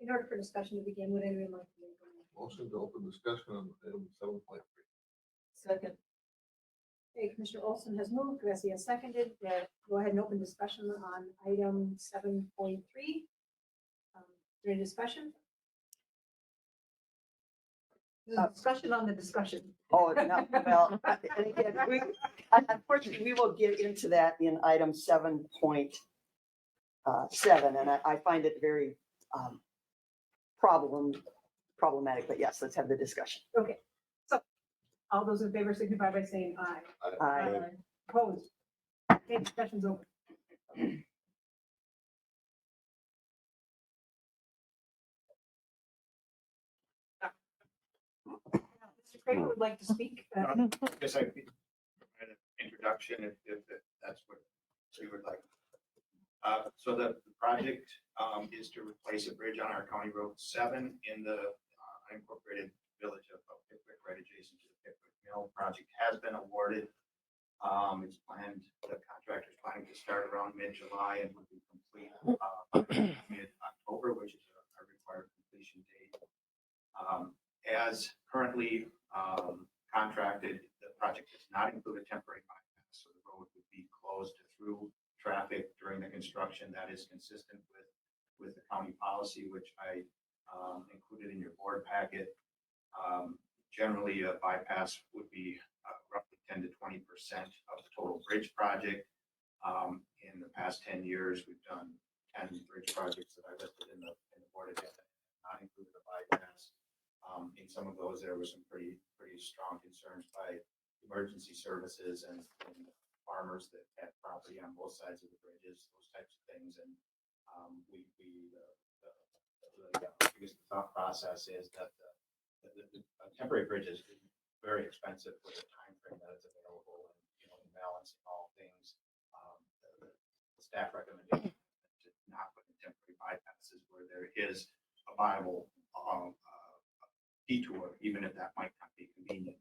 In order for discussion to begin, would anyone like to make a Motion to open discussion on item 7.3. Second. Okay, Commissioner Olson has moved, Bessie has seconded. Go ahead and open discussion on item 7.3. Any discussion? Discussion on the discussion. Oh, no, well, and again, unfortunately, we will get into that in item 7.7, and I find it very problematic, but yes, let's have the discussion. Okay, so all those in favor signify by saying aye. Aye. Opposed? Okay, discussion's over. Mr. Craig would like to speak. Guess I could provide an introduction if that's what you would like. So the project is to replace a bridge on our County Road 7 in the unincorporated village of Pickwick, right adjacent to the Pickwick Mill. Project has been awarded. It's planned, the contractor's planning to start around mid-July and would be complete mid-October, which is our required completion date. As currently contracted, the project does not include a temporary bypass, so the road would be closed through traffic during the construction. That is consistent with the county policy, which I included in your board packet. Generally, a bypass would be roughly 10 to 20% of the total bridge project. In the past 10 years, we've done 10 bridge projects that I listed in the board agenda, not included a bypass. In some of those, there were some pretty strong concerns by emergency services and farmers that had property on both sides of the bridges, those types of things. And I guess the thought process is that a temporary bridge is very expensive for the time frame that it's available, and in balancing all things, the staff recommendation to not put in temporary bypasses where there is a viable detour, even if that might not be convenient.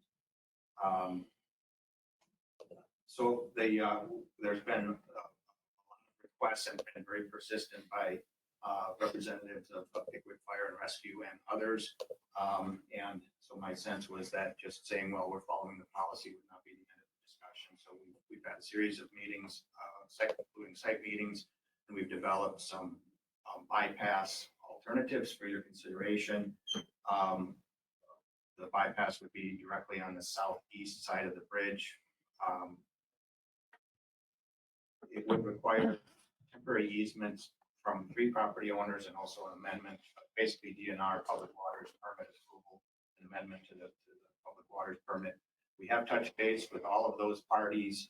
So there's been a lot of requests and been very persistent by representatives of Pickwick Fire and Rescue and others. And so my sense was that just saying, well, we're following the policy would not be the end of the discussion. So we've had a series of meetings, including site meetings, and we've developed some bypass alternatives for your consideration. The bypass would be directly on the southeast side of the bridge. It would require temporary easements from 3 property owners and also an amendment, basically DNR public waters permit approval, an amendment to the public waters permit. We have touched base with all of those parties,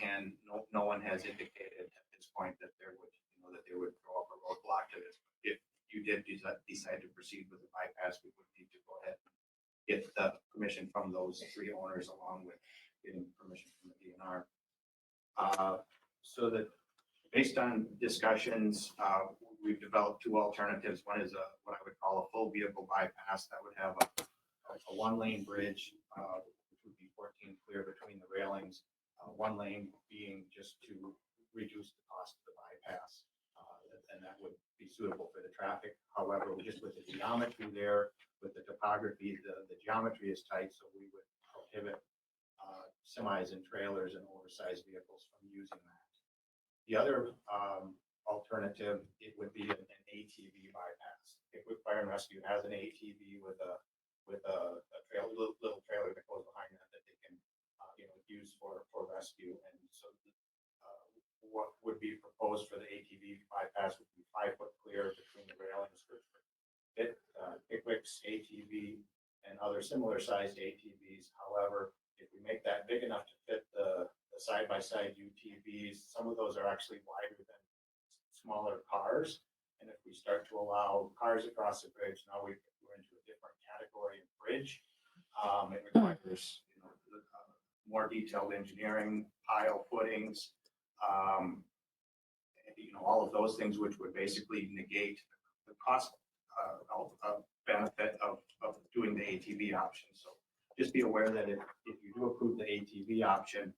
and no one has indicated at this point that there would, that they would throw up a roadblock to this. If you did decide to proceed with the bypass, we would need to go ahead and get the permission from those 3 owners, along with getting permission from the DNR. So that based on discussions, we've developed 2 alternatives. One is what I would call a full vehicle bypass that would have a 1-lane bridge, which would be 14 clear between the railings. 1 lane being just to reduce the cost of the bypass, and that would be suitable for the traffic. However, just with the geometry there, with the topography, the geometry is tight, so we would prohibit semis and trailers and oversized vehicles from using that. The other alternative, it would be an ATV bypass. Pickwick Fire and Rescue has an ATV with a little trailer that goes behind that they can use for rescue. And so what would be proposed for the ATV bypass would be 5 foot clear between the railings for Pickwick's ATV and other similar sized ATVs. However, if we make that big enough to fit the side-by-side UTVs, some of those are actually wider than smaller cars. And if we start to allow cars across the bridge, now we're into a different category of bridge. It requires more detailed engineering, pile footings, all of those things, which would basically negate the cost benefit of doing the ATV option. So just be aware that if you do approve the ATV option,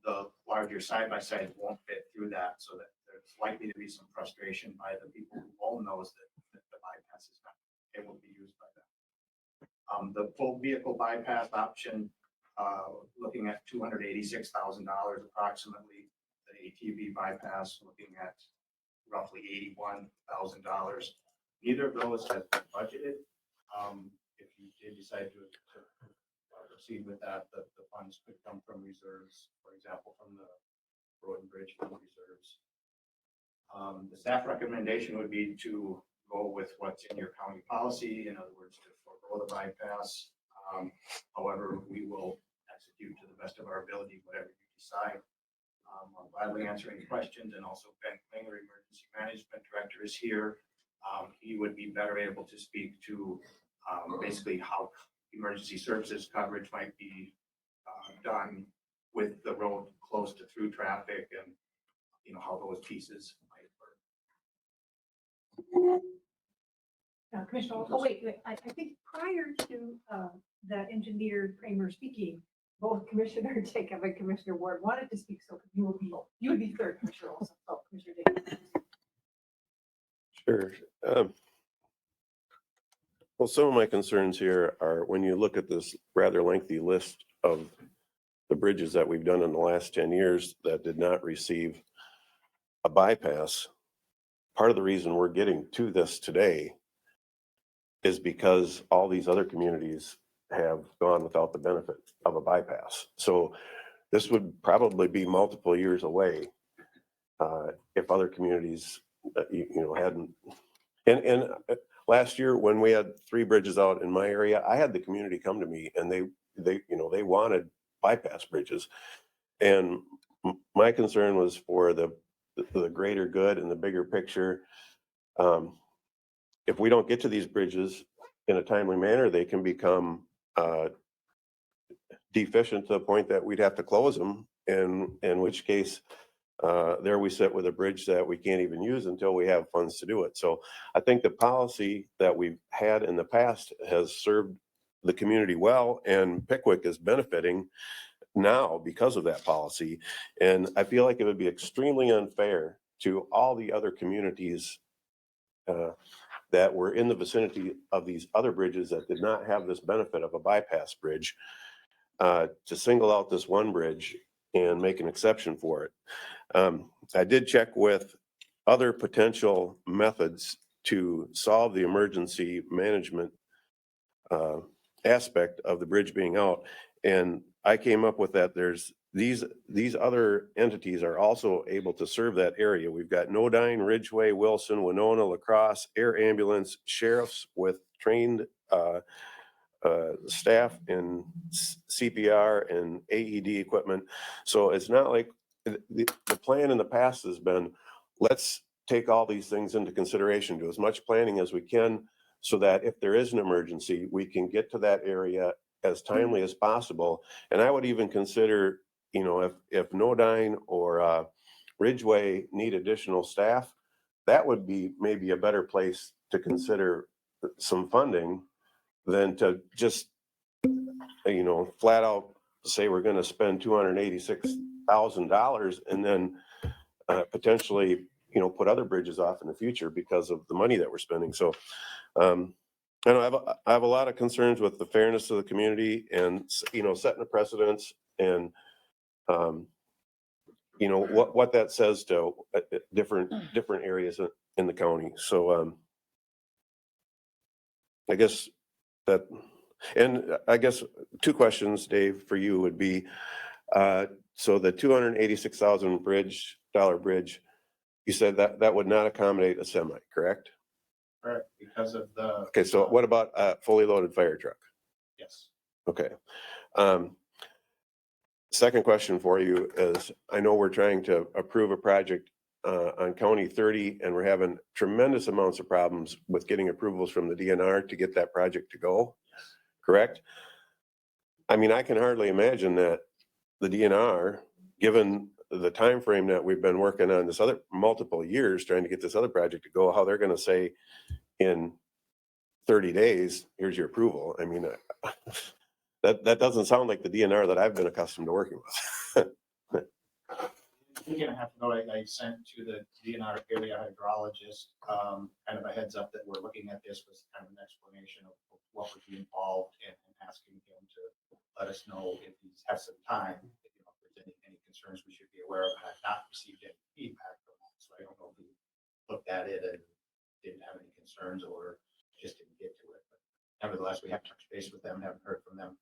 the larger side-by-sides won't fit through that, so that there's likely to be some frustration by the people who own those that the bypass is not able to be used by them. The full vehicle bypass option, looking at $286,000 approximately. The ATV bypass looking at roughly $81,000. Neither of those has been budgeted. If you did decide to proceed with that, the funds could come from reserves, for example, from the road and bridge fund reserves. The staff recommendation would be to go with what's in your county policy, in other words, to forego the bypass. However, we will execute to the best of our ability whatever you decide. I'll gladly answer any questions, and also Ben Klinger, Emergency Management Director, is here. He would be better able to speak to basically how emergency services coverage might be done with the road close to through traffic, and how those pieces might work. Commissioner, I think prior to the engineer Kramer speaking, both Commissioner Jacob and Commissioner Ward wanted to speak, so you would be third, Commissioner Olson. So Commissioner Jacob. Sure. Well, some of my concerns here are when you look at this rather lengthy list of the bridges that we've done in the last 10 years that did not receive a bypass. Part of the reason we're getting to this today is because all these other communities have gone without the benefit of a bypass. So this would probably be multiple years away if other communities, hadn't. And last year when we had 3 bridges out in my area, I had the community come to me and they wanted bypass bridges. And my concern was for the greater good and the bigger picture. If we don't get to these bridges in a timely manner, they can become deficient to the point that we'd have to close them, and in which case there we sit with a bridge that we can't even use until we have funds to do it. So I think the policy that we've had in the past has served the community well, and Pickwick is benefiting now because of that policy. And I feel like it would be extremely unfair to all the other communities that were in the vicinity of these other bridges that did not have this benefit of a bypass bridge to single out this one bridge and make an exception for it. I did check with other potential methods to solve the emergency management aspect of the bridge being out. And I came up with that there's these other entities are also able to serve that area. We've got Nodine, Ridgeway, Wilson, Winona, La Crosse, air ambulance, sheriffs with trained staff in CPR and AED equipment. So it's not like the plan in the past has been, let's take all these things into consideration, do as much planning as we can so that if there is an emergency, we can get to that area as timely as possible. And I would even consider, if Nodine or Ridgeway need additional staff, that would be maybe a better place to consider some funding than to just, flat out say we're going to spend $286,000 and then potentially, put other bridges off in the future because of the money that we're spending. So, I have a lot of concerns with the fairness of the community and, setting a precedence and, what that says to different areas in the county. So, I guess that, and I guess 2 questions, Dave, for you would be, so the $286,000 bridge, you said that would not accommodate a semi, correct? Correct, because of the. Okay, so what about a fully loaded fire truck? Yes. Okay. Second question for you is, I know we're trying to approve a project on County 30, and we're having tremendous amounts of problems with getting approvals from the DNR to get that project to go, correct? I mean, I can hardly imagine that the DNR, given the time frame that we've been working on this other multiple years trying to get this other project to go, how they're going to say in 30 days, here's your approval. I mean, that doesn't sound like the DNR that I've been accustomed to working with. You're gonna have to know, I sent to the DNR area hydrologist, kind of a heads up that we're looking at this was kind of an explanation of what would be involved and asking him to let us know if he has some time, if there's any concerns we should be aware of. And I've not received any feedback from him, so I don't know if he looked at it and didn't have any concerns or just didn't get to it. But nevertheless, we have touched base with them, haven't heard from them.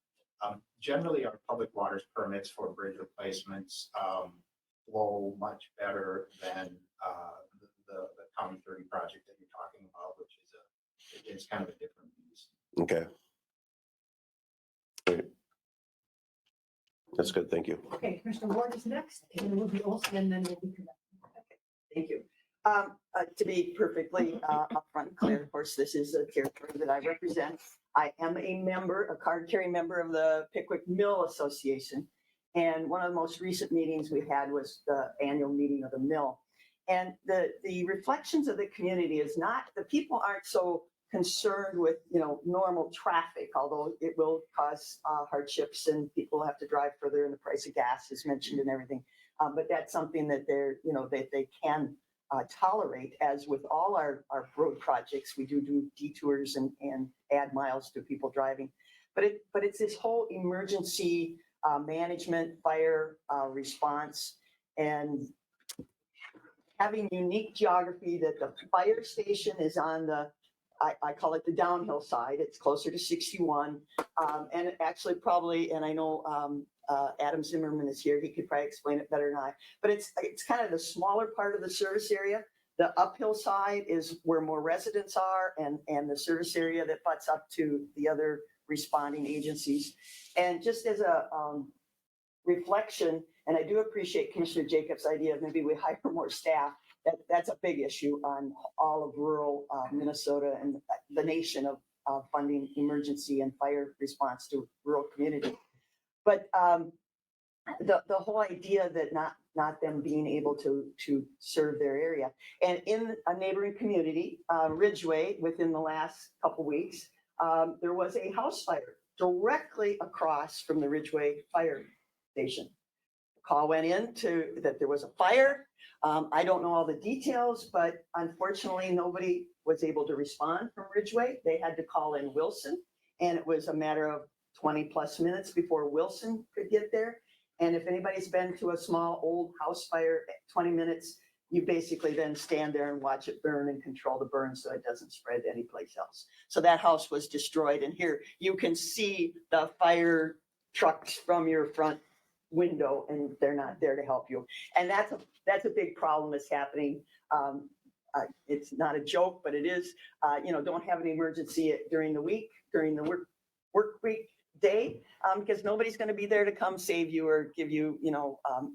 Generally, our public waters permits for bridge replacements flow much better than the County 30 project that you're talking about, which is it's kind of a different beast. Okay. Great. That's good. Thank you. Okay, Commissioner Ward is next, and then we'll be Olson, and then we'll be connected. Thank you. To be perfectly upfront and clear, of course, this is a territory that I represent. I am a card-carrying member of the Pickwick Mill Association. And one of the most recent meetings we had was the annual meeting of the mill. And the reflections of the community is not, the people aren't so concerned with, normal traffic, although it will cause hardships and people have to drive further and the price of gas is mentioned and everything. But that's something that they can tolerate, as with all our road projects. We do detours and add miles to people driving. But it's this whole emergency management, fire response, and having unique geography that the fire station is on the, I call it the downhill side. It's closer to 61. And actually probably, and I know Adam Zimmerman is here. He could probably explain it better than I, but it's kind of the smaller part of the service area. The uphill side is where more residents are, and the service area that butts up to the other responding agencies. And just as a reflection, and I do appreciate Commissioner Jacobs' idea of maybe we hire more staff. That's a big issue on all of rural Minnesota and the nation of funding emergency and fire response to rural community. But the whole idea that not them being able to serve their area. And in a neighboring community, Ridgeway, within the last couple weeks, there was a house fire directly across from the Ridgeway fire station. The call went in that there was a fire. I don't know all the details, but unfortunately nobody was able to respond from Ridgeway. They had to call in Wilson, and it was a matter of 20 plus minutes before Wilson could get there. And if anybody's been to a small old house fire, 20 minutes, you basically then stand there and watch it burn and control the burn so it doesn't spread anyplace else. So that house was destroyed. And here you can see the fire trucks from your front window, and they're not there to help you. And that's a big problem that's happening. It's not a joke, but it is. Don't have an emergency during the week, during the work week day, because nobody's going to be there to come save you or give you,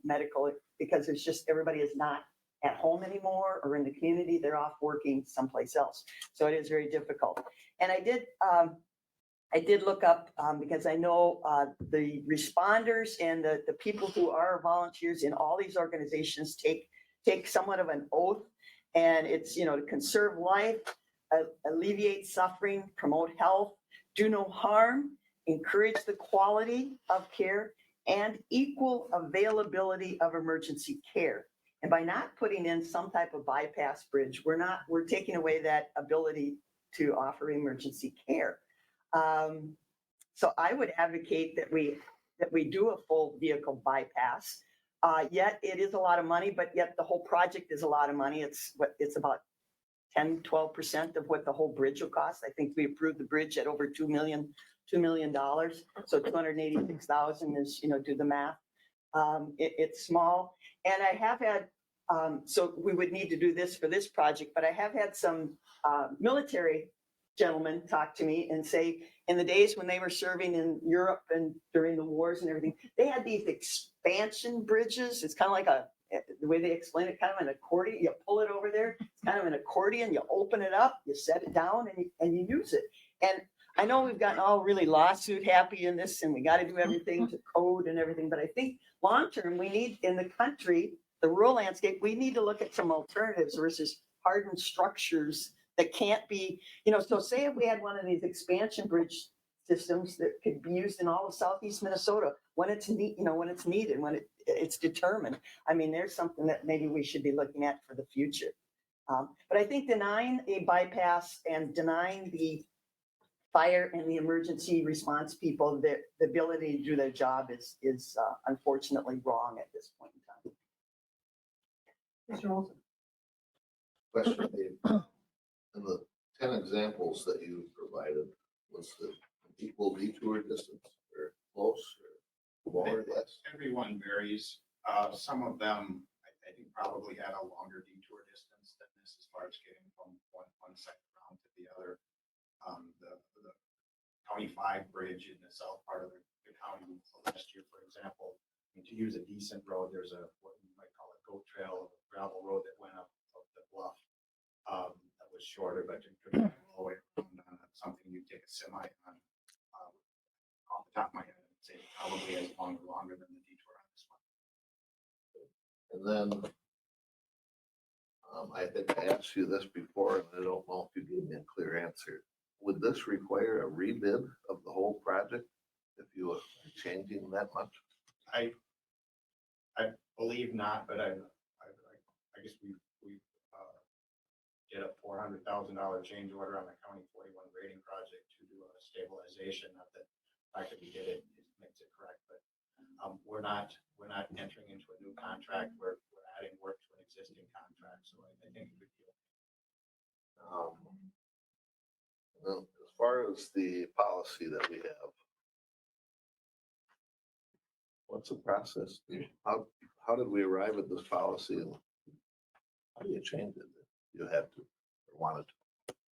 medical, because it's just everybody is not at home anymore or in the community. They're off working someplace else. So it is very difficult. And I did look up because I know the responders and the people who are volunteers in all these organizations take somewhat of an oath, and it's, to conserve life, alleviate suffering, promote health, do no harm, encourage the quality of care, and equal availability of emergency care. And by not putting in some type of bypass bridge, we're taking away that ability to offer emergency care. So I would advocate that we do a full vehicle bypass. Yet it is a lot of money, but yet the whole project is a lot of money. It's about 10-12% of what the whole bridge will cost. I think we approved the bridge at over $2 million. So 286,000 is, do the math. It's small. And I have had, so we would need to do this for this project, but I have had some military gentlemen talk to me and say, in the days when they were serving in Europe and during the wars and everything, they had these expansion bridges. It's kind of like the way they explain it, kind of an accordion. You pull it over there. It's kind of an accordion. You open it up, you set it down, and you use it. And I know we've gotten all really lawsuit happy in this, and we got to do everything to code and everything. But I think long term, we need, in the country, the rural landscape, we need to look at some alternatives versus hardened structures that can't be, so say if we had one of these expansion bridge systems that could be used in all of southeast Minnesota when it's needed, when it's determined. I mean, there's something that maybe we should be looking at for the future. But I think denying a bypass and denying the fire and the emergency response people the ability to do their job is unfortunately wrong at this point in time. Mr. Olson. Question, Dave. In the 10 examples that you provided, was the equal detour distance or close or more or less? Everyone varies. Some of them, I think, probably had a longer detour distance than this as far as getting from one second round to the other. The County 5 bridge in the south part of the county last year, for example, to use a decent road, there's what you might call a goat trail, a gravel road that went up the bluff. That was shorter, but to go all the way around on something you take a semi on. Off the top of my head, I'd say probably as longer than the detour And then, I think I asked you this before, and I don't know if you gave me a clear answer. Would this require a rebid of the whole project if you were changing that much? I believe not, but I guess we did a $400,000 change order on the County 41 grading project to do a stabilization. Not that I could we did it, it makes it correct, but we're not entering into a new contract. We're adding work to an existing contract, so I think it would be okay. Well, as far as the policy that we have, what's the process? How did we arrive at this policy and how do you change it? You had to, or wanted to.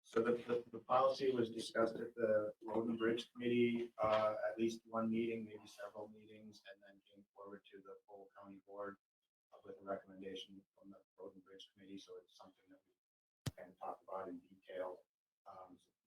So the policy was discussed at the Road and Bridge Committee, at least one meeting, maybe several meetings, and then came forward to the full county board with a recommendation from the Road and Bridge Committee. So it's something that we can talk about in detail.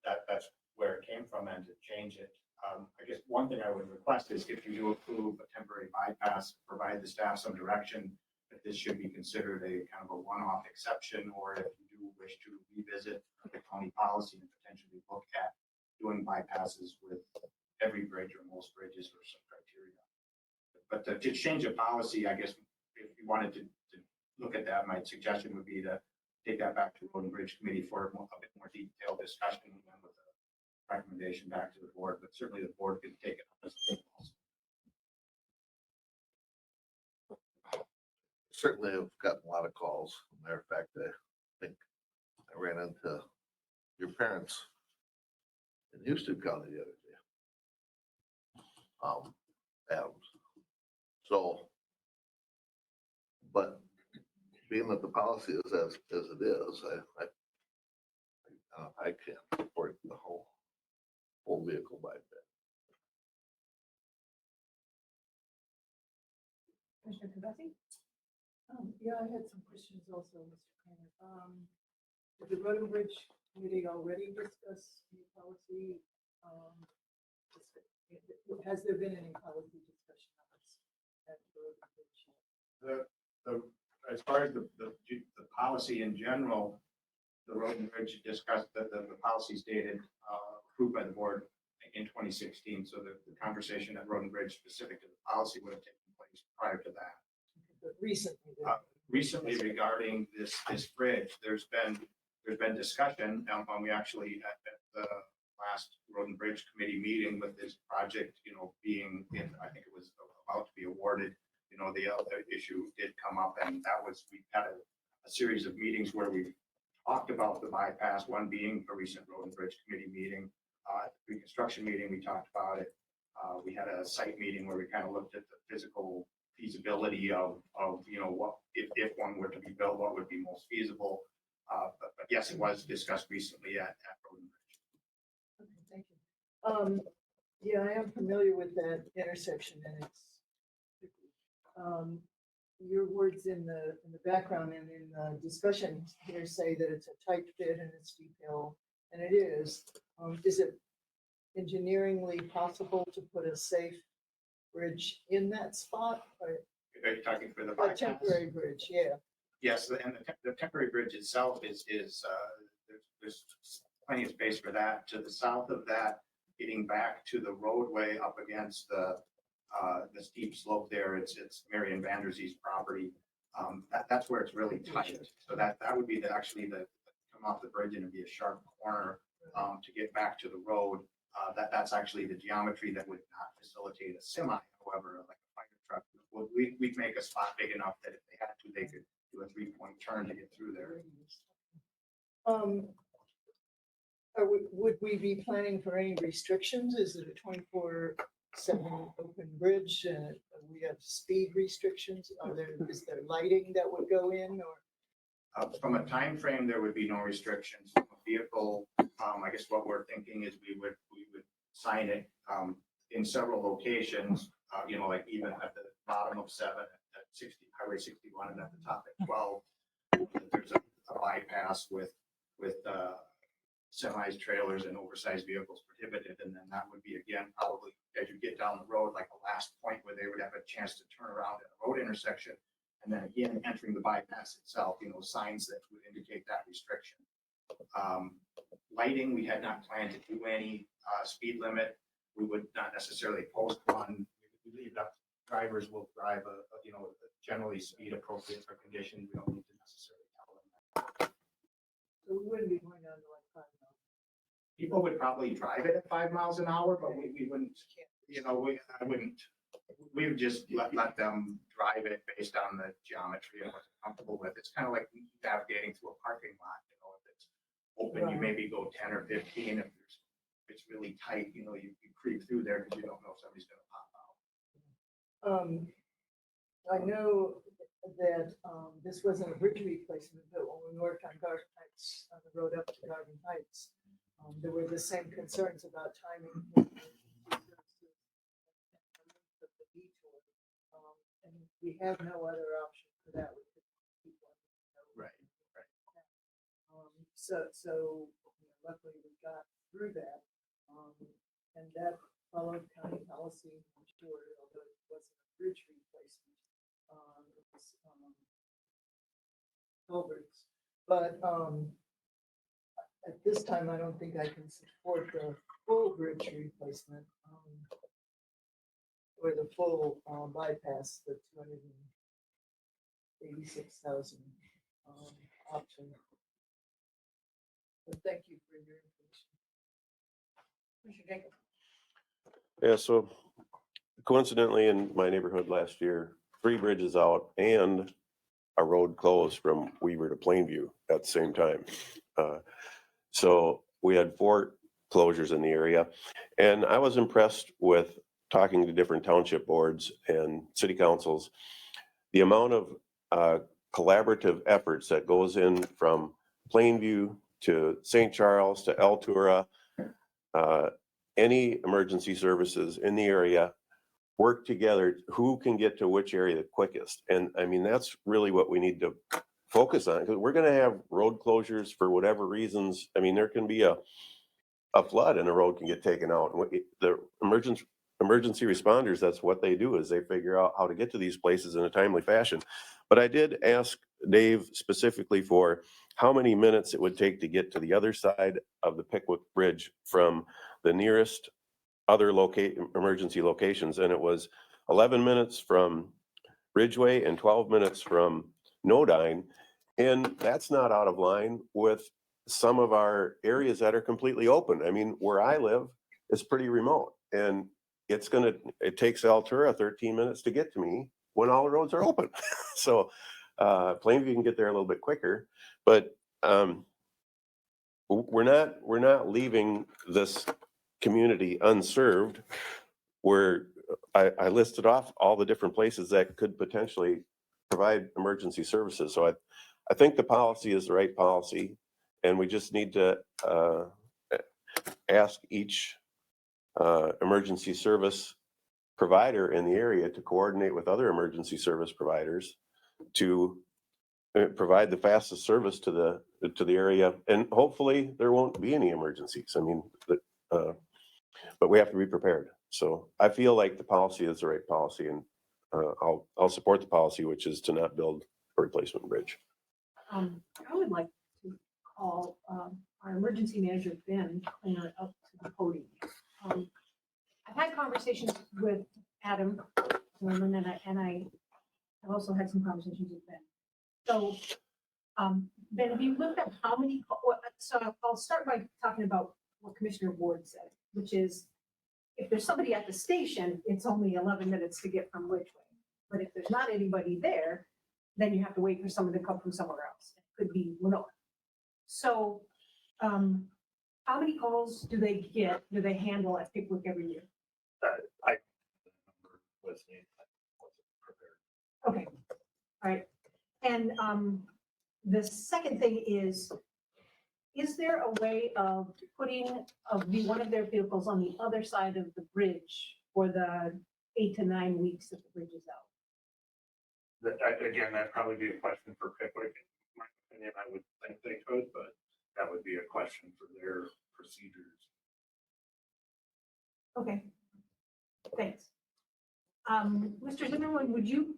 That's where it came from, and to change it. I guess one thing I would request is if you do approve a temporary bypass, provide the staff some direction that this should be considered a kind of a one-off exception, or if you do wish to revisit the county policy and potentially look at doing bypasses with every bridge or most bridges or some criteria. But to change a policy, I guess if you wanted to look at that, my suggestion would be to take that back to the Road and Bridge Committee for a bit more detailed discussion and with a recommendation back to the board, but certainly the board could take it up as a whole also. Certainly have gotten a lot of calls. Matter of fact, I think I ran into your parents in Houston County the other day. Adams. So, but being that the policy is as it is, I can't support the whole vehicle bypass. Commissioner Kibesi? Yeah, I had some questions also, Mr. Kramer. Did the Road and Bridge Committee already discuss new policy? Has there been any policy discussion on this at the Road and Bridge? As far as the policy in general, the Road and Bridge discussed the policies dated, approved by the board in 2016. So the conversation at Road and Bridge specific to the policy would have taken place prior to that. But recently. Recently regarding this bridge, there's been discussion, and we actually at the last Road and Bridge Committee meeting with this project, being in, I think it was about to be awarded, the other issue did come up, and that was, we had a series of meetings where we talked about the bypass, one being a recent Road and Bridge Committee meeting. At the pre-construction meeting, we talked about it. We had a site meeting where we kind of looked at the physical feasibility of what, if one were to be built, what would be most feasible. But yes, it was discussed recently at Road and Bridge. Okay, thank you. Yeah, I am familiar with that intersection, and it's your words in the background and in the discussion here say that it's a tight fit and it's steep hill, and it is. Is it engineeringly possible to put a safe bridge in that spot? Or Are you talking for the a bypass? temporary bridge, yeah. Yes, and the temporary bridge itself is there's plenty of space for that. To the south of that, getting back to the roadway up against the steep slope there, it's Marion Vanderzee's property. That's where it's really tight. So that would be actually the come off the bridge and it'd be a sharp corner to get back to the road. That's actually the geometry that would not facilitate a semi, however, like a fire truck. We'd make a spot big enough that if they had to, they could do a 3-point turn to get through there. Would we be planning for any restrictions? Is it a 24/7 open bridge? We have speed restrictions? Is there lighting that would go in, or? From a time frame, there would be no restrictions. From a vehicle, I guess what we're thinking is we would sign it in several locations, like even at the bottom of 7 at 60, Highway 61, and at the top at 12. There's a bypass with semis, trailers, and oversized vehicles prohibited. And then that would be, again, probably as you get down the road, like the last point where they would have a chance to turn around at a road intersection And then again, entering the bypass itself, signs that would indicate that restriction. Lighting, we had not planned to do any speed limit. We would not necessarily post one. We leave it up. Drivers will drive generally speed appropriate for conditions. We don't need to necessarily tell them that. So we wouldn't be going down to like 5 miles. People would probably drive it at 5 miles an hour, but we wouldn't, I wouldn't, we would just let them drive it based on the geometry and what they're comfortable with. It's kind of like navigating through a parking lot, if it's open, you maybe go 10 or 15. If it's really tight, you creep through there because you don't know if somebody's going to pop out. I know that this wasn't a bridge replacement, but when we worked on Garden Heights, on the road up to Garden Heights, there were the same concerns about timing. And we have no other option for that. We could keep on, Right. So luckily we got through that. And that followed county policy, I'm sure, although it wasn't a bridge replacement. It was culverts. But at this time, I don't think I can support the full bridge replacement or the full bypass, the 286,000 option. But thank you for your information. Commissioner Jacob. Yeah, so coincidentally, in my neighborhood last year, 3 bridges out and a road closed from Weaver to Plainview at the same time. So we had 4 closures in the area, and I was impressed with talking to different township boards and city councils, the amount of collaborative efforts that goes in from Plainview to St. Charles to Altura, any emergency services in the area work together, who can get to which area the quickest. And I mean, that's really what we need to focus on, because we're going to have road closures for whatever reasons. I mean, there can be a flood and a road can get taken out. The emergency responders, that's what they do, is they figure out how to get to these places in a timely fashion. But I did ask Dave specifically for how many minutes it would take to get to the other side of the Pickwick Bridge from the nearest other emergency locations. And it was 11 minutes from Ridgeway and 12 minutes from Nodine. And that's not out of line with some of our areas that are completely open. I mean, where I live is pretty remote, and it takes Altura 13 minutes to get to me when all the roads are open. So Plainview can get there a little bit quicker, but we're not leaving this community unserved. Where I listed off all the different places that could potentially provide emergency services. So I think the policy is the right policy, and we just need to ask each emergency service provider in the area to coordinate with other emergency service providers to provide the fastest service to the area, and hopefully there won't be any emergencies. I mean, but we have to be prepared. So I feel like the policy is the right policy, and I'll support the policy, which is to not build a replacement bridge. I would like to call our emergency manager, Ben, up to the podium. I've had conversations with Adam, and I have also had some conversations with Ben. So, Ben, have you looked at how many, so I'll start by talking about what Commissioner Ward said, which is, if there's somebody at the station, it's only 11 minutes to get from Ridgeway. But if there's not anybody there, then you have to wait for someone to come from somewhere else. It could be Winona. So how many calls do they handle at Pickwick every year? Okay, all right. And the second thing is there a way of putting one of their vehicles on the other side of the bridge for the 8 to 9 weeks that the bridge is out? Again, that'd probably be a question for Pickwick. In my opinion, I would think they could, but that would be a question for their procedures. Okay, thanks. Mr. Zimmerman, would you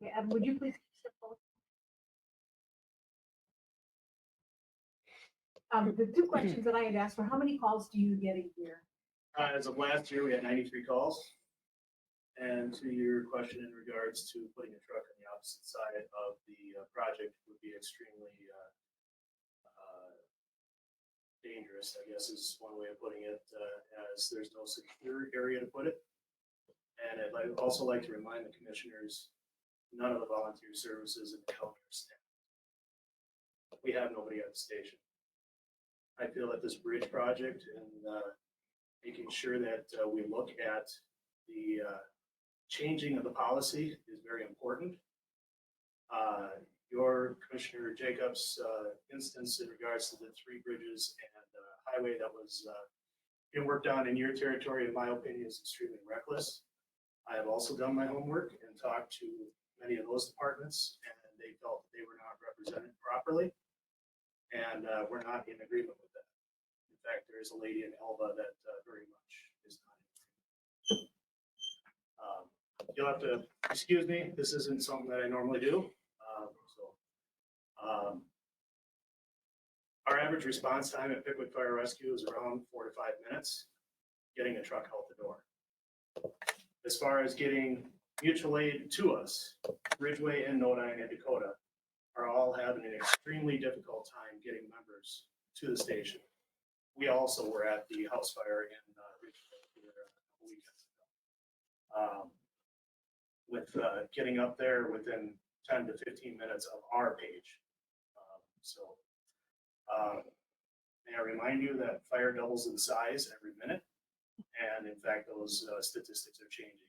Okay, would you please step forward? The two questions that I had asked were, how many calls do you get a year? As of last year, we had 93 calls. And to your question in regards to putting a truck on the opposite side of the project would be extremely dangerous, I guess is one way of putting it, as there's no secure area to put it. And I'd also like to remind the commissioners, none of the volunteer services in the county are staffed. We have nobody at the station. I feel that this bridge project and making sure that we look at the changing of the policy is very important. Your Commissioner Jacobs instance in regards to the 3 bridges and highway that was being worked on in your territory, in my opinion, is extremely reckless. I have also done my homework and talked to many of those departments, and they felt that they were not represented properly, and we're not in agreement with that. In fact, there is a lady in Elba that very much is not in agreement. You'll have to excuse me. This isn't something that I normally do. Our average response time at Pickwick Fire Rescue is around 4 to 5 minutes, getting a truck out the door. As far as getting mutual aid to us, Ridgeway and Winona and Dakota are all having an extremely difficult time getting members to the station. We also were at the house fire in Ridgeway a couple weekends ago. With getting up there within 10 to 15 minutes of our page. May I remind you that fire doubles in size every minute. And in fact, those statistics are changing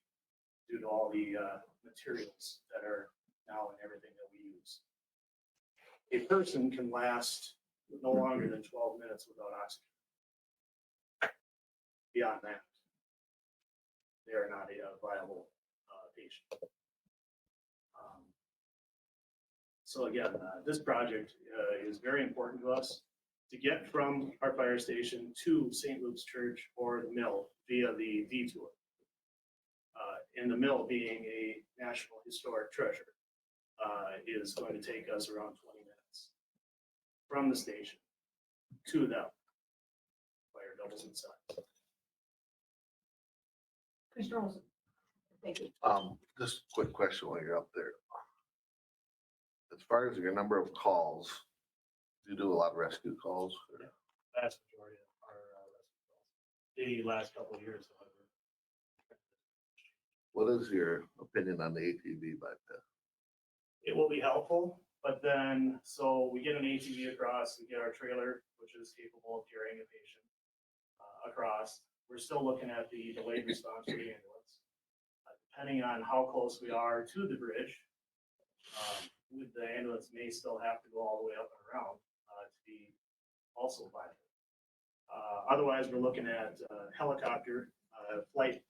due to all the materials that are now in everything that we use. A person can last no longer than 12 minutes without oxygen. Beyond that, they are not a viable patient. So again, this project is very important to us to get from our fire station to St. Luke's Church or the mill via the detour. And the mill being a National Historic Treasure is going to take us around 20 minutes from the station to them. Fire doubles in size. Commissioner Olson. Thank you. Just a quick question while you're up there. As far as your number of calls, you do a lot of rescue calls? Or? Yeah, vast majority of our rescue calls. The last couple of years, however. What is your opinion on the ATV bypass? It will be helpful, but then, so we get an ATV across, we get our trailer, which is capable of carrying a patient across. We're still looking at the delayed response for the ambulance. Depending on how close we are to the bridge, the ambulance may still have to go all the way up and around to be also viable. Otherwise, we're looking at helicopter flight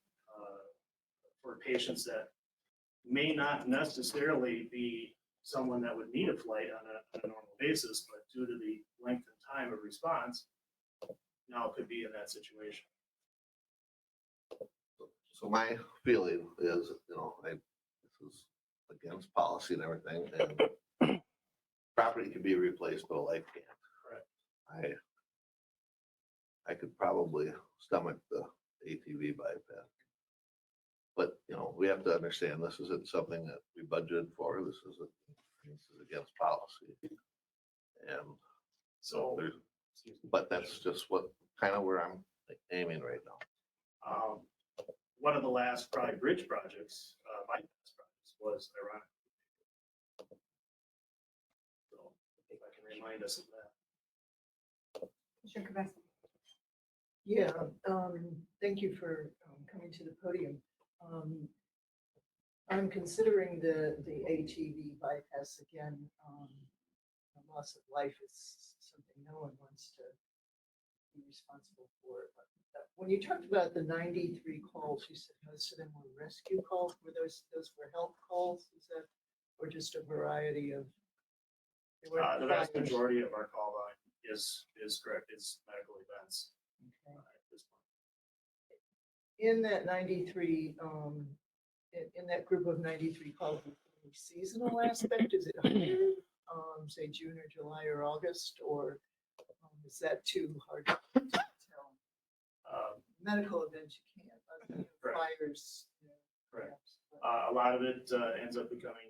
for patients that may not necessarily be someone that would need a flight on a normal basis, but due to the length and time of response, now could be in that situation. So my feeling is, this is against policy and everything, and property can be replaced, but a life can't. Correct. I could probably stomach the ATV bypass. But, we have to understand this isn't something that we budgeted for. This is against policy. And So, but that's just where I'm aiming right now. One of the last probably bridge projects, bypass projects, was ironic. So if I can remind us of that. Commissioner Kavesi. Yeah, thank you for coming to the podium. I'm considering the ATV bypass again. The loss of life is something no one wants to be responsible for. But when you talked about the 93 calls, you said most of them were rescue calls. Were those were health calls? Is that, or just a variety of? The vast majority of our call line is correct. It's medical events. Okay. At this point. In that 93, in that group of 93 calls, any seasonal aspect? Is it higher, say June or July or August, or is that too hard to tell? Medical events you can't, Correct. fires. Correct. perhaps, but- A lot of it ends up becoming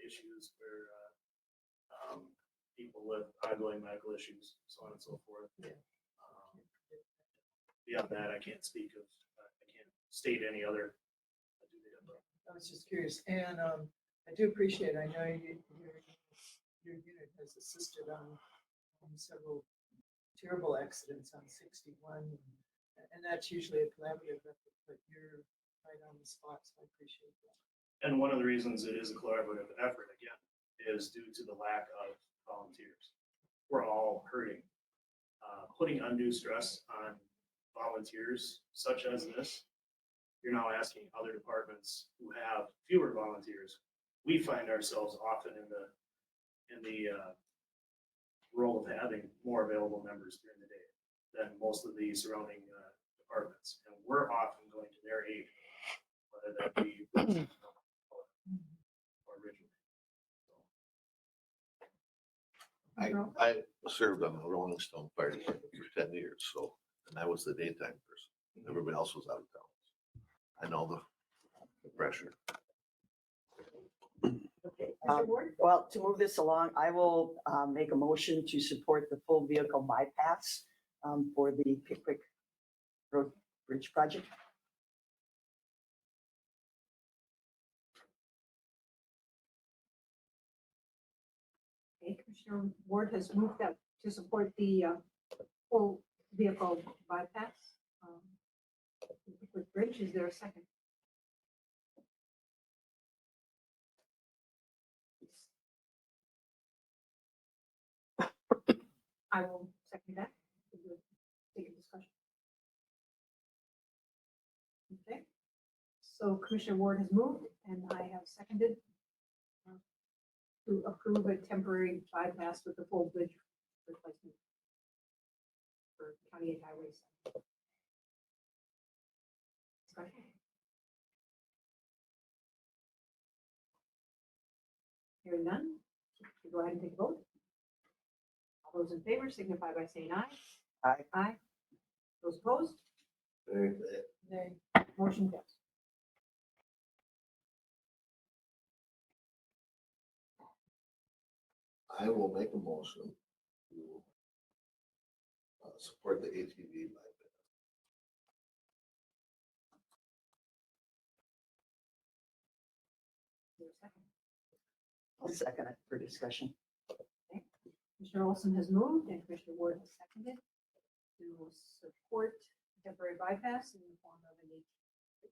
issues where people with ongoing medical issues, so on and so forth. Yeah. Beyond that, I can't speak of, I can't state any other. I was just curious, and I do appreciate, I know your unit has assisted on several terrible accidents on 61, and that's usually a collaborative effort, but you're right on the spot, so I appreciate that. And one of the reasons it is a collaborative effort, again, is due to the lack of volunteers. We're all hurting. Putting undue stress on volunteers such as this, you're now asking other departments who have fewer volunteers. We find ourselves often in the role of having more available members during the day than most of the surrounding departments. And we're often going to their aid, whether that be or originally. I served on the Rolling Stone Fire Department for 10 years, so, and I was the daytime person. Everybody else was out of town. I know the pressure. Okay, Mr. Ward? well, to move this along, I will make a motion to support the full vehicle bypass for the Pickwick Road Bridge project. Okay, Commissioner Ward has moved that to support the full vehicle bypass. With bridge, is there a second? I will second that. Take a discussion. Okay, so Commissioner Ward has moved and I have seconded to approve a temporary bypass with the full bridge replacement for county and highways. Discussion? Hearing none, we'll go ahead and take a vote. All those in favor signify by saying aye. Aye. Aye. Those opposed? Nay. Motion passed. I will make a motion to support the ATV bypass. Is there a second? I'll second it for discussion. Commissioner Olson has moved and Commissioner Ward has seconded to support temporary bypass in the form of an ATV.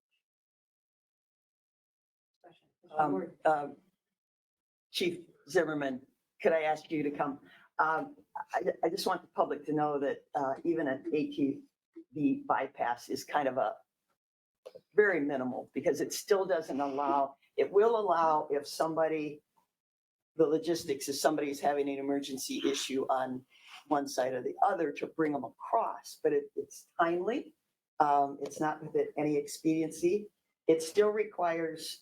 Discussion. Commissioner Ward? Chief Zimmerman, could I ask you to come? I just want the public to know that even an ATV bypass is kind of a very minimal because it still doesn't allow, it will allow if somebody, the logistics, if somebody's having an emergency issue on one side or the other to bring them across, but it's timely. It's not with any expediency. It still requires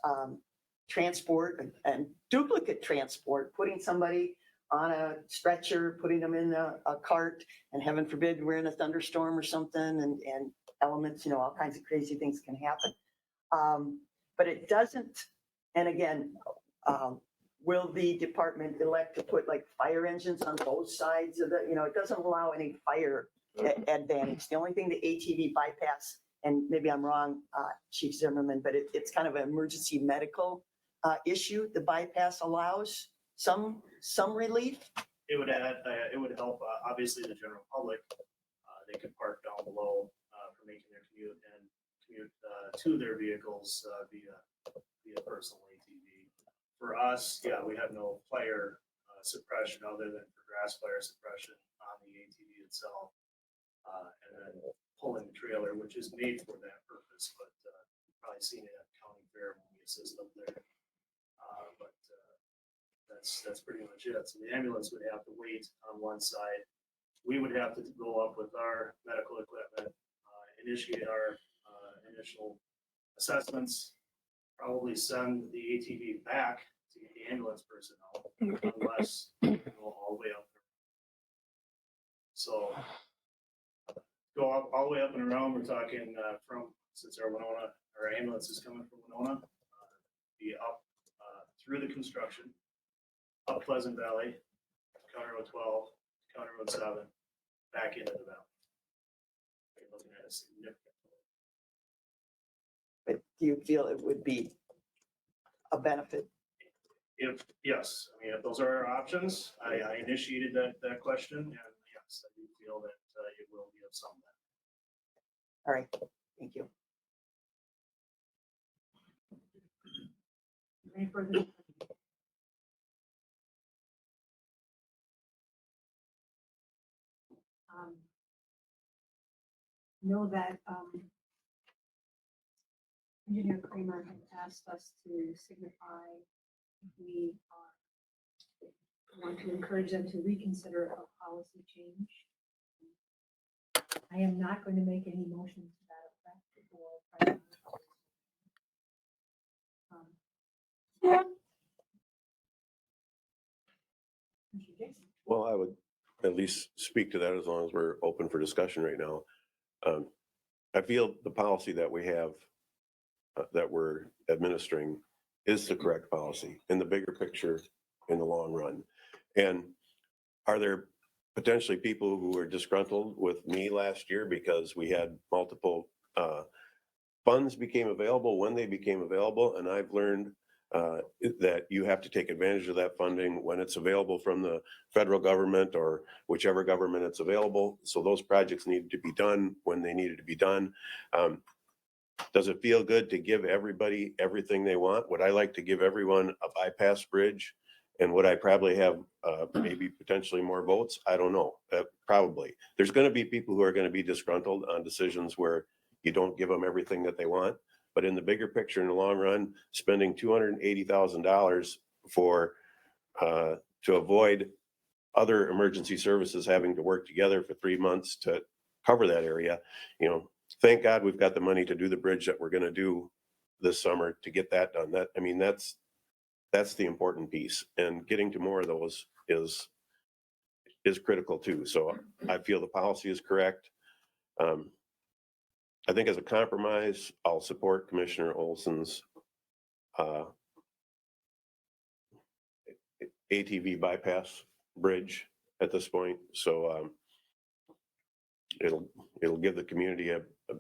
transport and duplicate transport, putting somebody on a stretcher, putting them in a cart, and heaven forbid we're in a thunderstorm or something and elements, all kinds of crazy things can happen. But it doesn't, and again, will the department elect to put like fire engines on both sides of the, it doesn't allow any fire advantage. The only thing the ATV bypass, and maybe I'm wrong, Chief Zimmerman, but it's kind of an emergency medical issue. The bypass allows some relief. It would add, it would help, obviously, the general public. They could park down below for making their commute and commute to their vehicles via personal ATV. For us, yeah, we have no fire suppression other than for grass fire suppression on the ATV itself. And then pulling the trailer, which is made for that purpose, but you've probably seen it at county fair when we assist up there. But that's pretty much it. So the ambulance would have to wait on one side. We would have to go up with our medical equipment, initiate our initial assessments, probably send the ATV back the ambulance personnel unless you go all the way up. So go all the way up and around, we're talking since our ambulance is coming from Winona, be up through the construction, up Pleasant Valley, County Road 12, County Road 7, back into the valley. You're looking at a significant. But do you feel it would be a benefit? Yes, I mean, if those are our options, I initiated that question, and yes, I do feel that it will be of some benefit. All right, thank you. Any further? Know that Engineer Kramer had asked us to signify we want to encourage them to reconsider a policy change. I am not going to make any motion to that effect Mr. Jason. Well, I would at least speak to that as long as we're open for discussion right now. I feel the policy that we have, that we're administering is the correct policy in the bigger picture in the long run. And are there potentially people who were disgruntled with me last year because we had multiple funds became available when they became available? And I've learned that you have to take advantage of that funding when it's available from the federal government or whichever government it's available. So those projects needed to be done when they needed to be done. Does it feel good to give everybody everything they want? Would I like to give everyone a bypass bridge? And would I probably have maybe potentially more votes? I don't know. Probably. There's going to be people who are going to be disgruntled on decisions where you don't give them everything that they want. But in the bigger picture, in the long run, spending $280,000 for to avoid other emergency services having to work together for 3 months to cover that area, thank God we've got the money to do the bridge that we're going to do this summer to get that done. That's the important piece, and getting to more of those is critical too. So I feel the policy is correct. I think as a compromise, I'll support Commissioner Olson's ATV bypass bridge at this point. So it'll give the community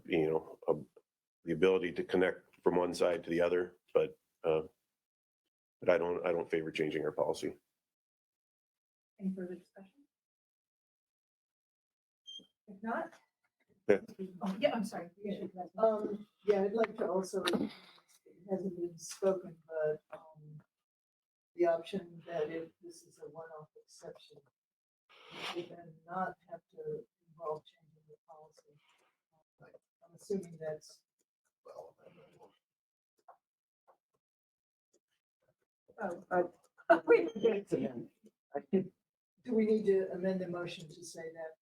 the ability to connect from one side to the other, but I don't favor changing our policy. Any further discussion? If not, Yeah. oh, yeah, I'm sorry. Yeah, Yeah, I'd like to also, it hasn't been spoken, but, the option that if this is a one-off exception, we would then not have to involve changing the policy. I'm assuming that's. wait, Do we need to amend the motion to say that?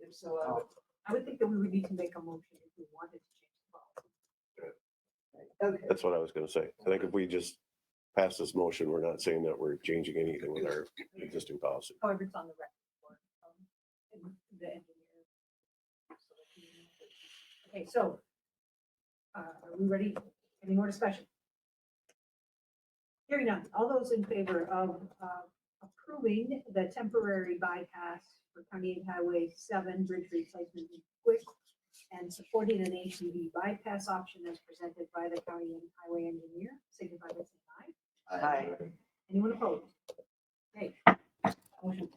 If so, I would think that we would need to make a motion if we wanted to change the policy. okay. That's what I was going to say. I think if we just pass this motion, we're not saying that we're changing anything with our existing policy. However, it's on the record for the engineer. Okay, so are we ready? Any more discussion? Hearing none. All those in favor of approving the temporary bypass for County Highway 7 bridge replacement quick and supporting an ATV bypass option as presented by the county and highway engineer, signify by saying aye. Aye. Anyone opposed? Okay. Motion.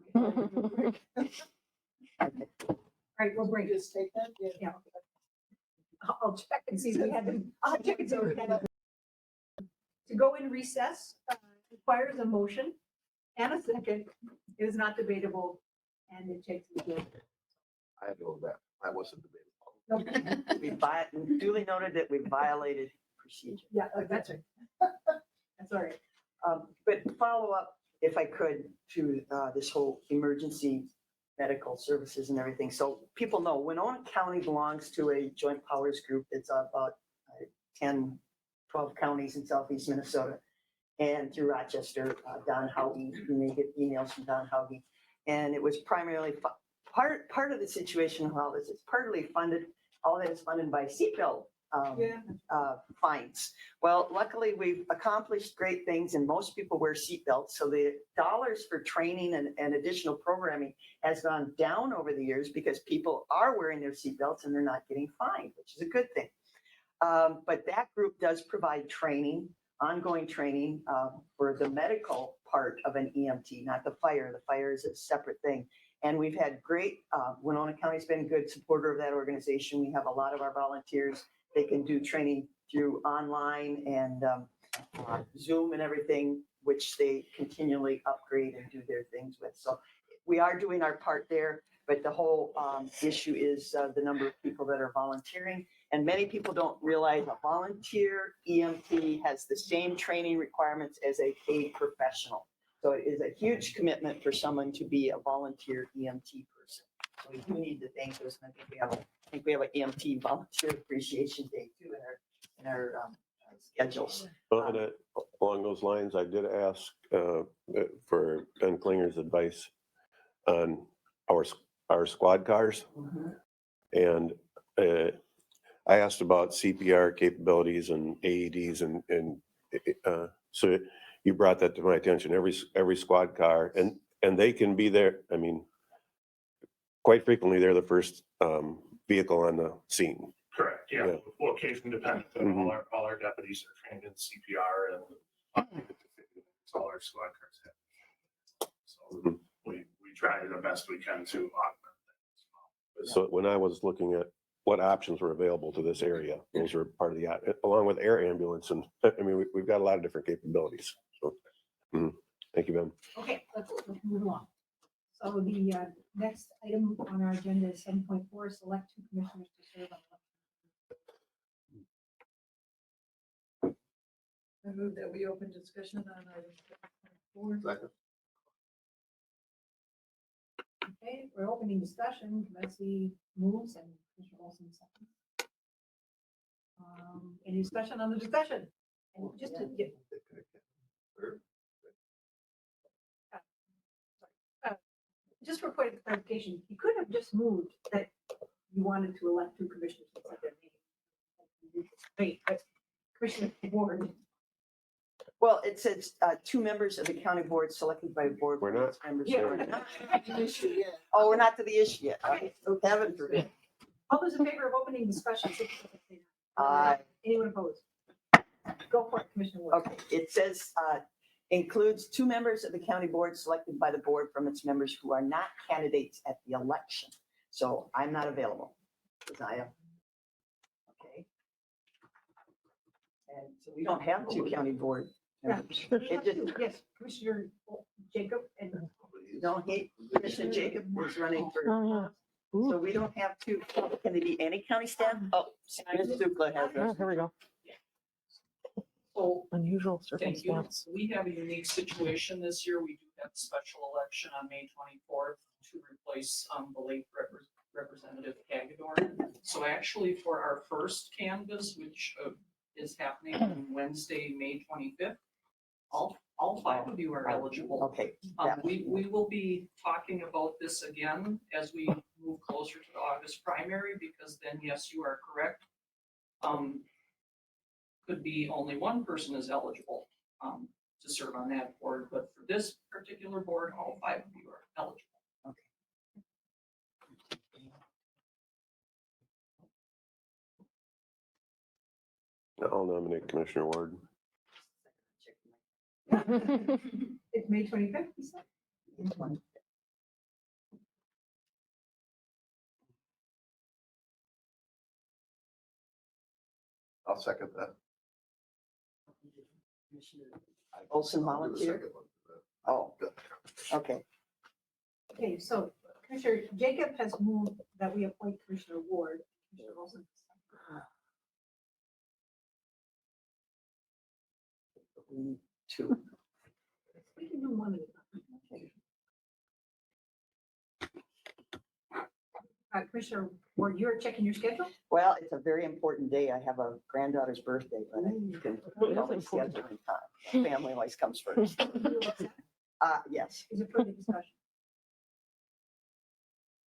All right, we'll break. Just take that? Yeah. I'll check and see if we had them. I'll check and see if we had them. To go in recess requires a motion and a second. It is not debatable and it takes. I had to go with that. That wasn't debatable. We duly noted that we violated procedure. Yeah, that's right. That's all right. But follow up, if I could, to this whole emergency medical services and everything. So people know Winona County belongs to a joint powers group that's about 10, 12 counties in southeast Minnesota and through Rochester, Don Houghton. You may get emails from Don Houghton. And it was primarily part of the situation of all this is partly funded, all that is funded by seatbelt fines. Well, luckily we've accomplished great things and most people wear seatbelts. So the dollars for training and additional programming has gone down over the years because people are wearing their seatbelts and they're not getting fined, which is a good thing. But that group does provide training, ongoing training for the medical part of an EMT, not the fire. The fire is a separate thing. And we've had great, Winona County's been a good supporter of that organization. We have a lot of our volunteers. They can do training through online and Zoom and everything, which they continually upgrade and do their things with. So we are doing our part there, but the whole issue is the number of people that are volunteering. And many people don't realize a volunteer EMT has the same training requirements as a paid professional. So it is a huge commitment for someone to be a volunteer EMT person. So we do need to thank those. And I think we have an EMT volunteer appreciation day too in our schedules. Well, and along those lines, I did ask for Ben Klinger's advice on our squad cars. And I asked about CPR capabilities and AEDs and so you brought that to my attention. Every squad car and they can be there. I mean, quite frequently they're the first vehicle on the scene. Correct, yeah. Yeah. Location dependent, but all our deputies are trained in CPR and all our squad cars have. So we try the best we can to augment that as well. So when I was looking at what options were available to this area, those are part of the, along with air ambulance. And I mean, we've got a lot of different capabilities. So, thank you, Ben. Okay, let's move along. So the next item on our agenda is 7.4, select 2 commissioners to serve on I move that we open discussion on item 4. Second. Okay, we're opening discussion. Betsy moves and Commissioner Olson seconds. Any discussion on the discussion? And just to get, just for point of clarification, you could have just moved that you wanted to elect 2 commissioners instead of me. Wait, but Commissioner Ward. Well, it says 2 members of the county board selected by board. We're not. Members. Yeah. We're not to the issue yet. Oh, we're not to the issue yet. Okay. So heaven forbid. All those in favor of opening discussion? Aye. Anyone opposed? Go for it, Commissioner Ward. Okay, it says includes 2 members of the county board selected by the board from its members who are not candidates at the election. So I'm not available because I am. Okay. And so we don't have 2 county board members. It just, Yes, Commissioner Jacob and. no, Commissioner Jacob is running for. Oh, So we don't have 2. Can they be any county staff? Oh, Ms. Dukla has yeah. it. Here we go. So Unusual thank you. circumstance. We have a unique situation this year. We do have a special election on May 24th to replace the late Representative Hagedorn. So actually for our first canvass, which is happening on Wednesday, May 25th, all 5 of you are eligible. Okay. We will be talking about this again as we move closer to the August primary, because then, yes, you are correct. Could be only 1 person is eligible to serve on that board, but for this particular board, all 5 of you are eligible. I'll nominate Commissioner Ward. It's May 25th, you said? I'll second that. Olson I'll do the volunteer? second one. Oh, okay. Okay, so Commissioner Jacob has moved that we appoint Commissioner Ward. Commissioner Olson. We need 2. We can do one at a time. Commissioner Ward, you're checking your schedule? Well, it's a very important day. I have a granddaughter's birthday, but I can Oh, that's always important. schedule in time. Family always comes first. Yes. Is it further discussion?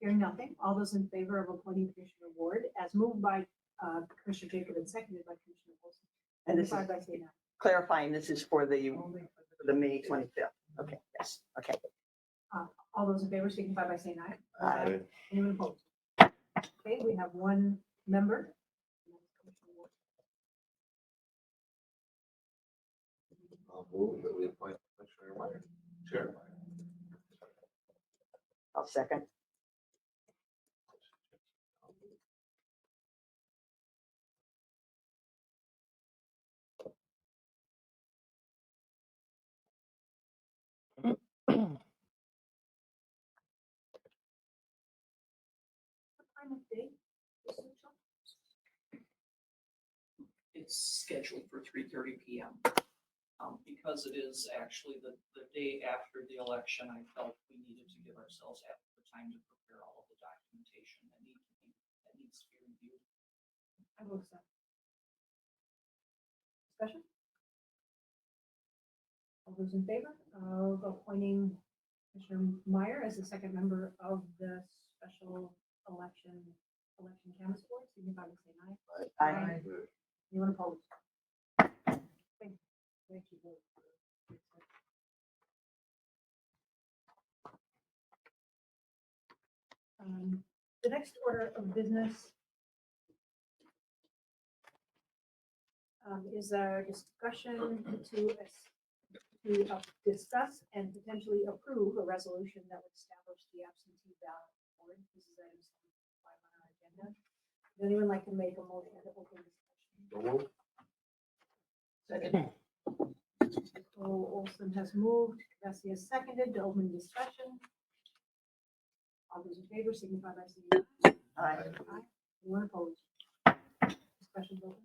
Hearing nothing, all those in favor of appointing Commissioner Ward as moved by Commissioner Jacob and seconded by Commissioner Wilson. And this is Signify by saying aye. clarifying, this is for the May 25th. Okay, yes, okay. All those in favor signify by saying aye. Aye. Anyone opposed? Okay, we have one member. I'll move that we appoint Commissioner Meyer, Chair. I'll second. What time of day? It's scheduled for 3:30 PM. Because it is actually the day after the election, I felt we needed to give ourselves adequate time to prepare all of the documentation that needs to be reviewed. I will accept. Discussion? All those in favor of appointing Commissioner Meyer as the second member of the special election canvas board, signify by saying aye. Aye. Anyone opposed? Thank you. Board. The next order of business is our discussion to discuss and potentially approve a resolution that would establish the absentee ballot board. This is item 5 on our agenda. Would anyone like to make a motion to open discussion? Second. Olson has moved, Bessie has seconded, to open discussion. All those in favor signify by saying aye. Aye. Aye. Anyone opposed? Discussion open.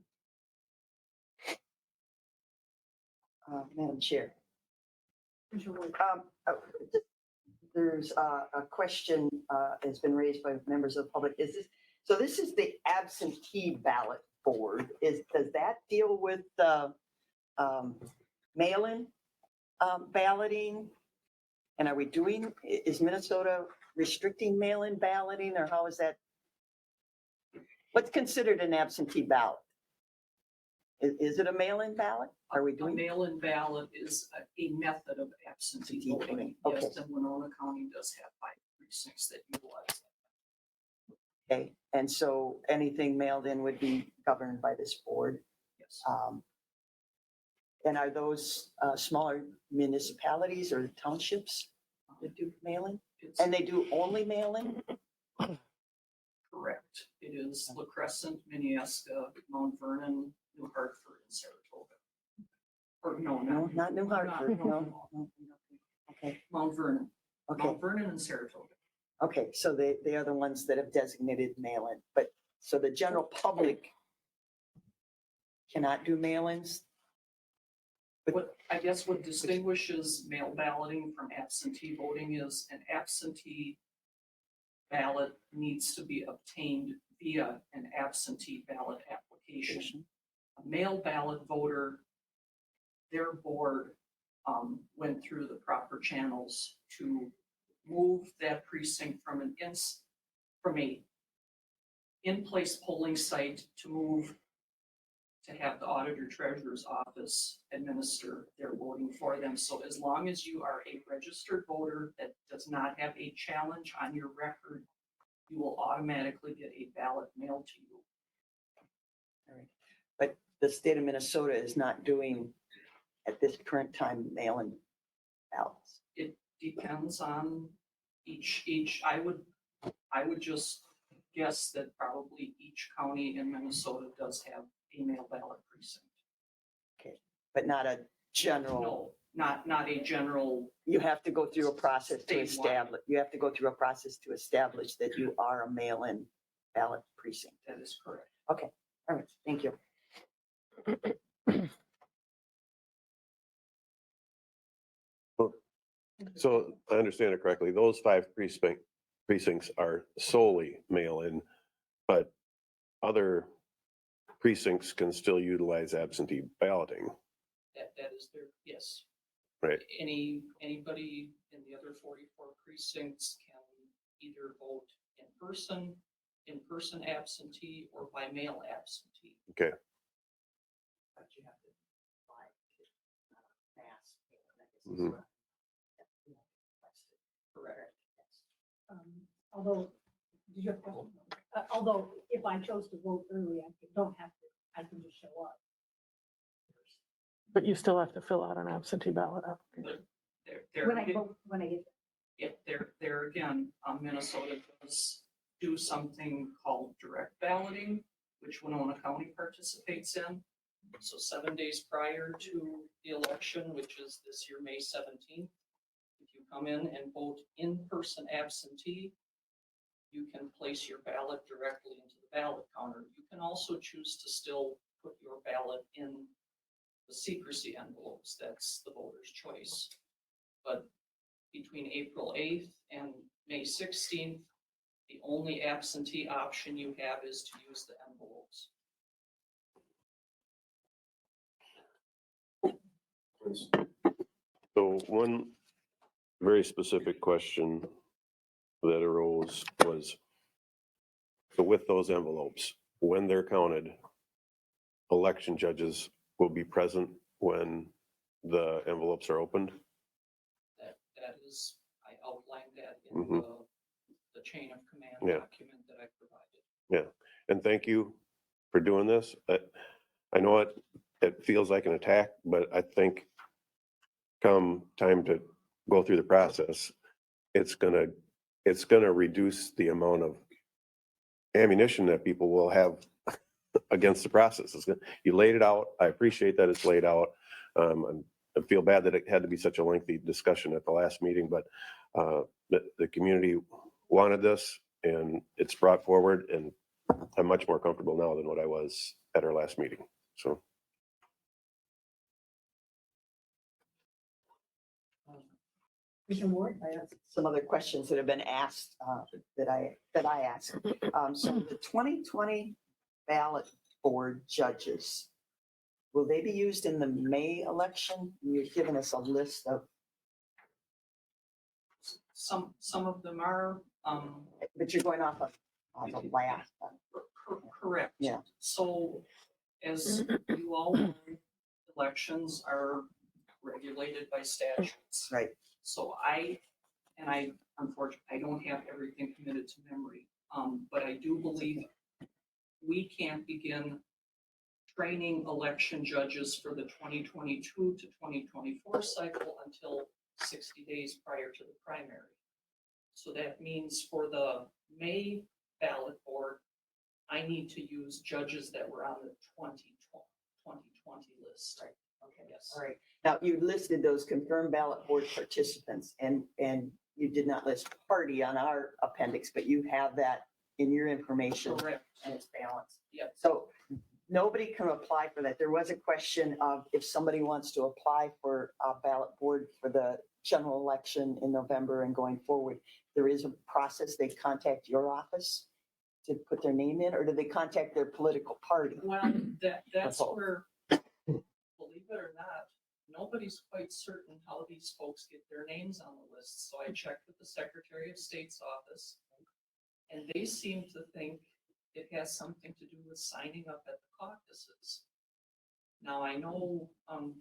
Madam Chair. Commissioner Ward. There's a question that's been raised by members of the public. This is the absentee ballot board. Does that deal with the mail-in balloting? And is Minnesota restricting mail-in balloting, or how is that? What's considered an absentee ballot? Is it a mail-in ballot? Are we A doing? mail-in ballot is a method of absentee Absentee voting, voting. okay. Yes, and Winona County does have 5 precincts that utilize that. Okay, and so anything mailed in would be governed by this board? Yes. And are those smaller municipalities or townships that do mail-in? It's And they do only mail-in? correct. It is La Crescent, Minnehaska, Mount Vernon, New Hartford, and Saratoga. Or no, No, not New Hartford, no. no. Okay, Mount Vernon. okay, Mount Vernon and Saratoga. okay, so they are the ones that have designated mail-in, but, so the general public cannot do mail-ins? I guess what distinguishes mail balloting from absentee voting is an absentee ballot needs to be obtained via an absentee ballot application. A mail ballot voter, their board went through the proper channels to move that precinct from a in-place polling site to have the auditor treasurer's office administer their voting for them. So as long as you are a registered voter that does not have a challenge on your record, you will automatically get a ballot mailed to you. All right. But the state of Minnesota is not doing, at this current time, mail-in ballots. It depends on each, I would just guess that probably each county in Minnesota does have a mail ballot precinct. Okay, but not a general. No, not a general. You have to go through a process to Statewide. establish, that you are a mail-in ballot precinct. That is correct. Okay, all right, thank you. So I understand it correctly, those 5 precincts are solely mail-in, but other precincts can still utilize absentee balloting, That is their, yes. right? Anybody in the other 44 precincts can either vote in person absentee, or by mail absentee. Okay. But you have to apply to mass. Mhm. Correct. Although, did you have a question? Although if I chose to vote early, I don't have to, I can just show up. But you still have to fill out an absentee ballot application. When I vote, when I get Yeah, there again, Minnesota does do something called direct balloting, which Winona County participates in. So 7 days prior to the election, which is this year, May 17th, if you come in and vote in-person absentee, you can place your ballot directly into the ballot counter. You can also choose to still put your ballot in the secrecy envelopes. That's the voter's choice. But between April 8th and May 16th, the only absentee option you have is to use the envelopes. So one very specific question that arose was, so with those envelopes, when they're counted, election judges will be present when the envelopes are opened? That is, I outlined that in Mhm. the chain of command Yeah. document that I provided. Yeah, and thank you for doing this. I know it feels like an attack, but I think come time to go through the process, it's gonna reduce the amount of ammunition that people will have against the process. You laid it out. I appreciate that it's laid out. I feel bad that it had to be such a lengthy discussion at the last meeting, but the community wanted this and it's brought forward, and I'm much more comfortable now than what I was at our last meeting. So. Commissioner Ward, I have some other questions that have been asked, that I asked. So the 2020 ballot board judges, will they be used in the May election? You've given us a list of, Some of them are, but you're going off of the last. correct. Yeah. So as you all know, elections are regulated by statutes. Right. So unfortunately, I don't have everything committed to memory, but I do believe we can't begin training election judges for the 2022 to 2024 cycle until 60 days prior to the primary. So that means for the May ballot board, I need to use judges that were on the 2020 list. Right. Okay. Yes. All right. Now, you listed those confirmed ballot board participants, and you did not list party on our appendix, but you have that in your information. Correct. And it's balanced. Yep. So nobody can apply for that. There was a question of if somebody wants to apply for a ballot board for the general election in November and going forward, there is a process. They contact your office to put their name in, or do they contact their political party? Well, that's both. where, believe it or not, nobody's quite certain how these folks get their names on the list. So I checked with the Secretary of State's office, and they seem to think it has something to do with signing up at the caucuses. Now, I know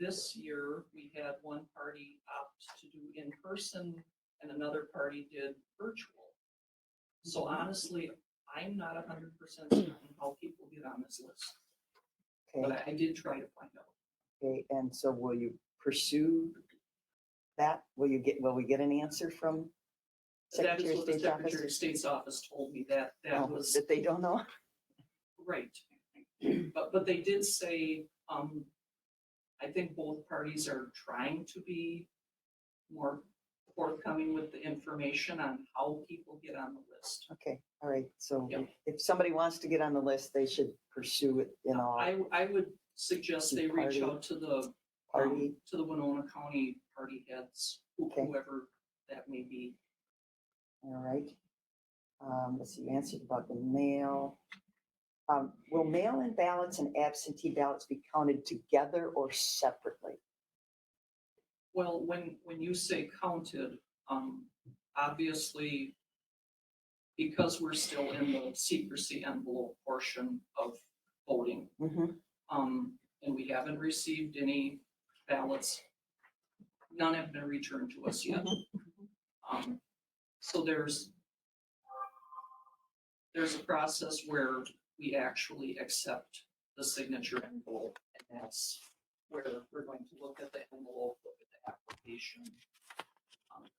this year we had one party opt to do in person and another party did virtual. So honestly, I'm not 100% certain how people get on this list, but Okay. I did try to find out. Okay. And so will you pursue that? Will we get an answer from That Secretary is of what the State's Secretary of office? State's office told me, that was That they don't know? right. But they did say, I think both parties are trying to be more forthcoming with the information on how people get on the list. Okay, all right. So Yep. if somebody wants to get on the list, they should pursue it in all I would suggest they reach Party. out to the party. to the Winona County party heads, Okay. whoever that may be. All right. Let's see, you answered about the mail. Will mail-in ballots and absentee ballots be counted together or separately? Well, when you say counted, obviously, because we're still in the secrecy envelope portion of voting, Mhm. and we haven't received any ballots, none have been returned to us yet. So there's a process where we actually accept the signature envelope, and that's where we're going to look at the envelope, look at the application,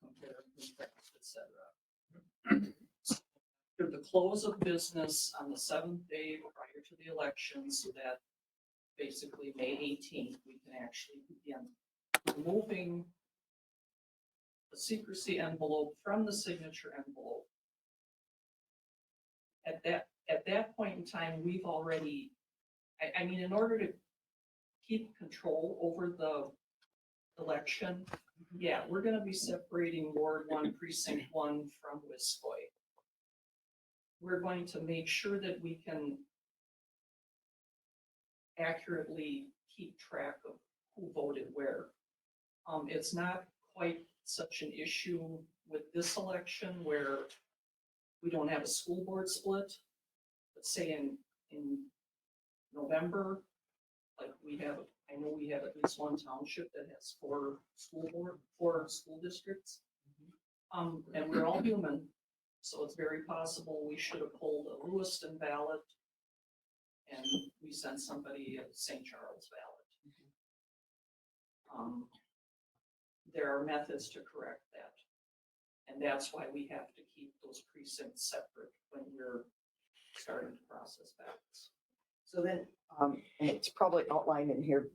compare and contrast, et cetera. After the close of business on the 7th day prior to the election, so that basically May 18th, we can actually begin removing the secrecy envelope from the signature envelope. At that point in time, we've already, I mean, in order to keep control over the election, yeah, we're gonna be separating Ward 1, Precinct 1 from Wiscoy. We're going to make sure that we can accurately keep track of who voted where. It's not quite such an issue with this election where we don't have a school board split. But say in November, like I know we have at least one township that has four school districts. And we're all human, so it's very possible we should have pulled a Lewiston ballot and we sent somebody a St. Charles ballot. There are methods to correct that. And that's why we have to keep those precincts separate when we're starting to process ballots. So then, and it's probably outlined in here.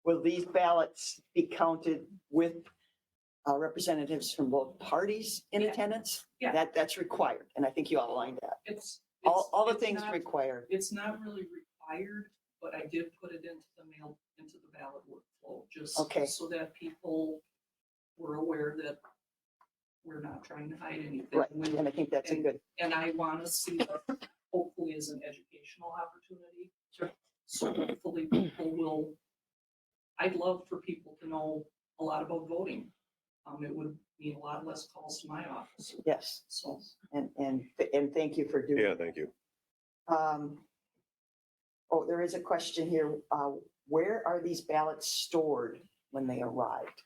Will these ballots be counted with representatives from both parties in Yeah. attendance? Yeah. That's required, and I think you outlined that. It's All the it's things not- required. It's not really required, but I did put it into the ballot workflow, just Okay. so that people were aware that we're not trying to hide anything. Right, and I think that's a good. And I want to see it hopefully as an educational opportunity. Sure. So hopefully people will, I'd love for people to know a lot about voting. It would mean a lot less calls to my office. Yes, So, and thank you for doing. Yeah, thank you. Oh, there is a question here. Where are these ballots stored when they arrived?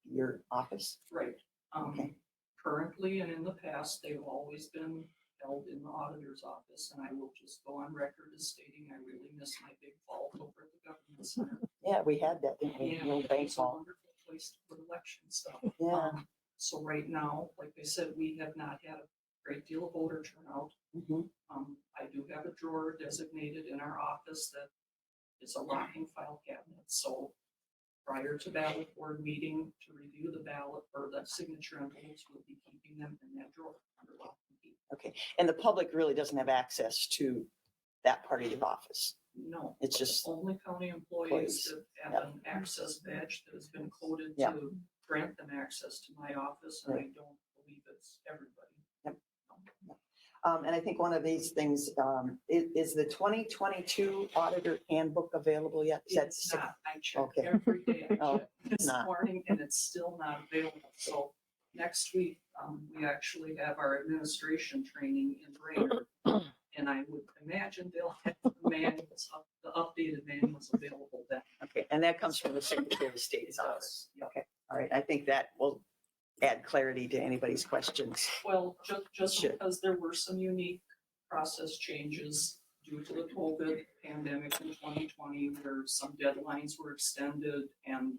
Your office? right. Okay. Currently and in the past, they've always been held in the auditor's office, and I will just go on record as stating I really miss my big vault over at the government center. Yeah, we had that, didn't we? Yeah, The old bank it's a vault. wonderful place to put election stuff. Yeah. So right now, like I said, we have not had a great deal of voter turnout. Mhm. I do have a drawer designated in our office that is a locking file cabinet, so prior to ballot board meeting to review the ballot or the signature envelopes, we'll be keeping them in that drawer under lock and key. Okay, and the public really doesn't have access to that part of your office. No. It's just Only county employees that have an access badge that has been coded Yeah. to grant them access to my office, and I don't believe it's everybody. And I think one of these things, is the 2022 auditor handbook available yet? It's not, I check Okay. every day, I Oh, check this not. morning, and it's still not available, so next week, we actually have our administration training in Brainerd. And I would imagine they'll have the manuals, the updated manuals available then. Okay, and that comes from the Secretary of State's office. Yep. Okay, all right, I think that will add clarity to anybody's questions. Well, just Sure. because there were some unique process changes due to the COVID pandemic in 2020, where some deadlines were extended, and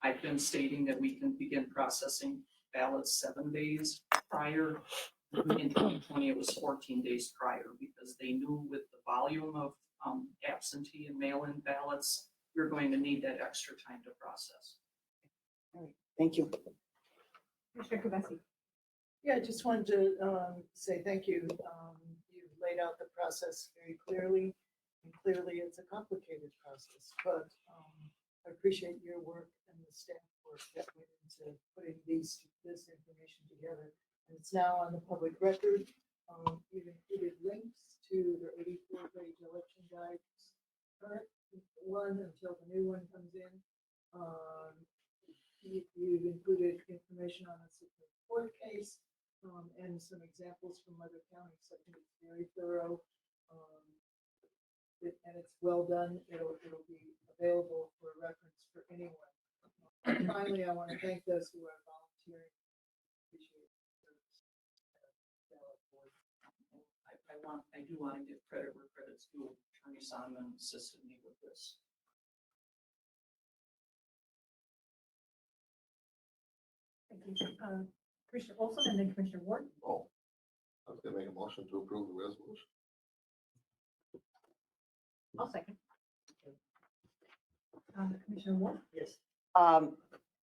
I've been stating that we can begin processing ballots 7 days prior. In 2020, it was 14 days prior, because they knew with the volume of absentee and mail-in ballots, we're going to need that extra time to process. All right, thank you. Commissioner Kavesi. Yeah, I just wanted to say thank you. You've laid out the process very clearly, and clearly it's a complicated process, but I appreciate your work and the staff work that went into putting this information together. And it's now on the public record. We've included links to the 84-page election guides, current one until the new one comes in. You've included information on the Supreme Court case, and some examples from other counties. I think it's very thorough. And it's well done. It'll be available for reference for anyone. Finally, I want to thank those who are volunteering. Appreciate their service. I do want to give credit where credit's due. Attorney Sonman assisted me with this. Thank you. Commissioner Olson and then Commissioner Ward. Oh, I was gonna make a motion to approve the resolution. I'll second. Commissioner Ward. Yes.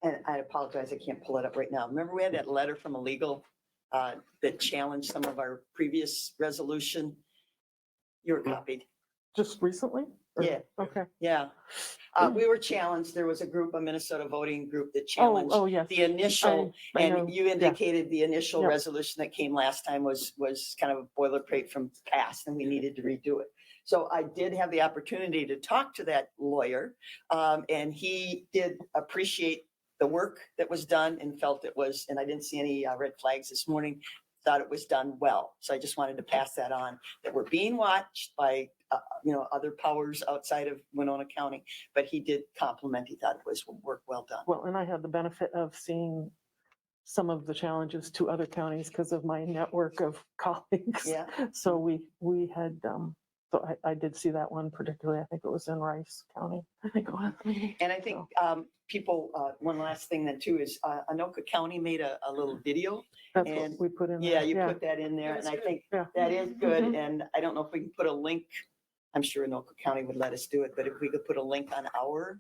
And I apologize, I can't pull it up right now. Remember we had that letter from a legal that challenged some of our previous resolution? You were copied. Just recently? Or- Yeah. Okay. Yeah. We were challenged. There was a group, a Minnesota voting group that Oh, challenged oh, yes. the initial, I know. and you indicated the initial Yeah. resolution that came last time was kind of a boilerplate from past and we needed to redo it. So I did have the opportunity to talk to that lawyer, and he did appreciate the work that was done and felt it was, and I didn't see any red flags this morning, thought it was done well. So I just wanted to pass that on, that we're being watched by, other powers outside of Winona County, but he did compliment, he thought it was work well done. Well, and I had the benefit of seeing some of the challenges to other counties because of my network of colleagues. Yeah. So we had, so I did see that one particularly. I think it was in Rice County. I think it was. And I think people, one last thing then too is Anoka County made a little video. That's And what we put in there. yeah, you put that in there, and I think Yeah. that is good, Mhm. and I don't know if we can put a link, I'm sure Anoka County would let us do it, but if we could put a link on our,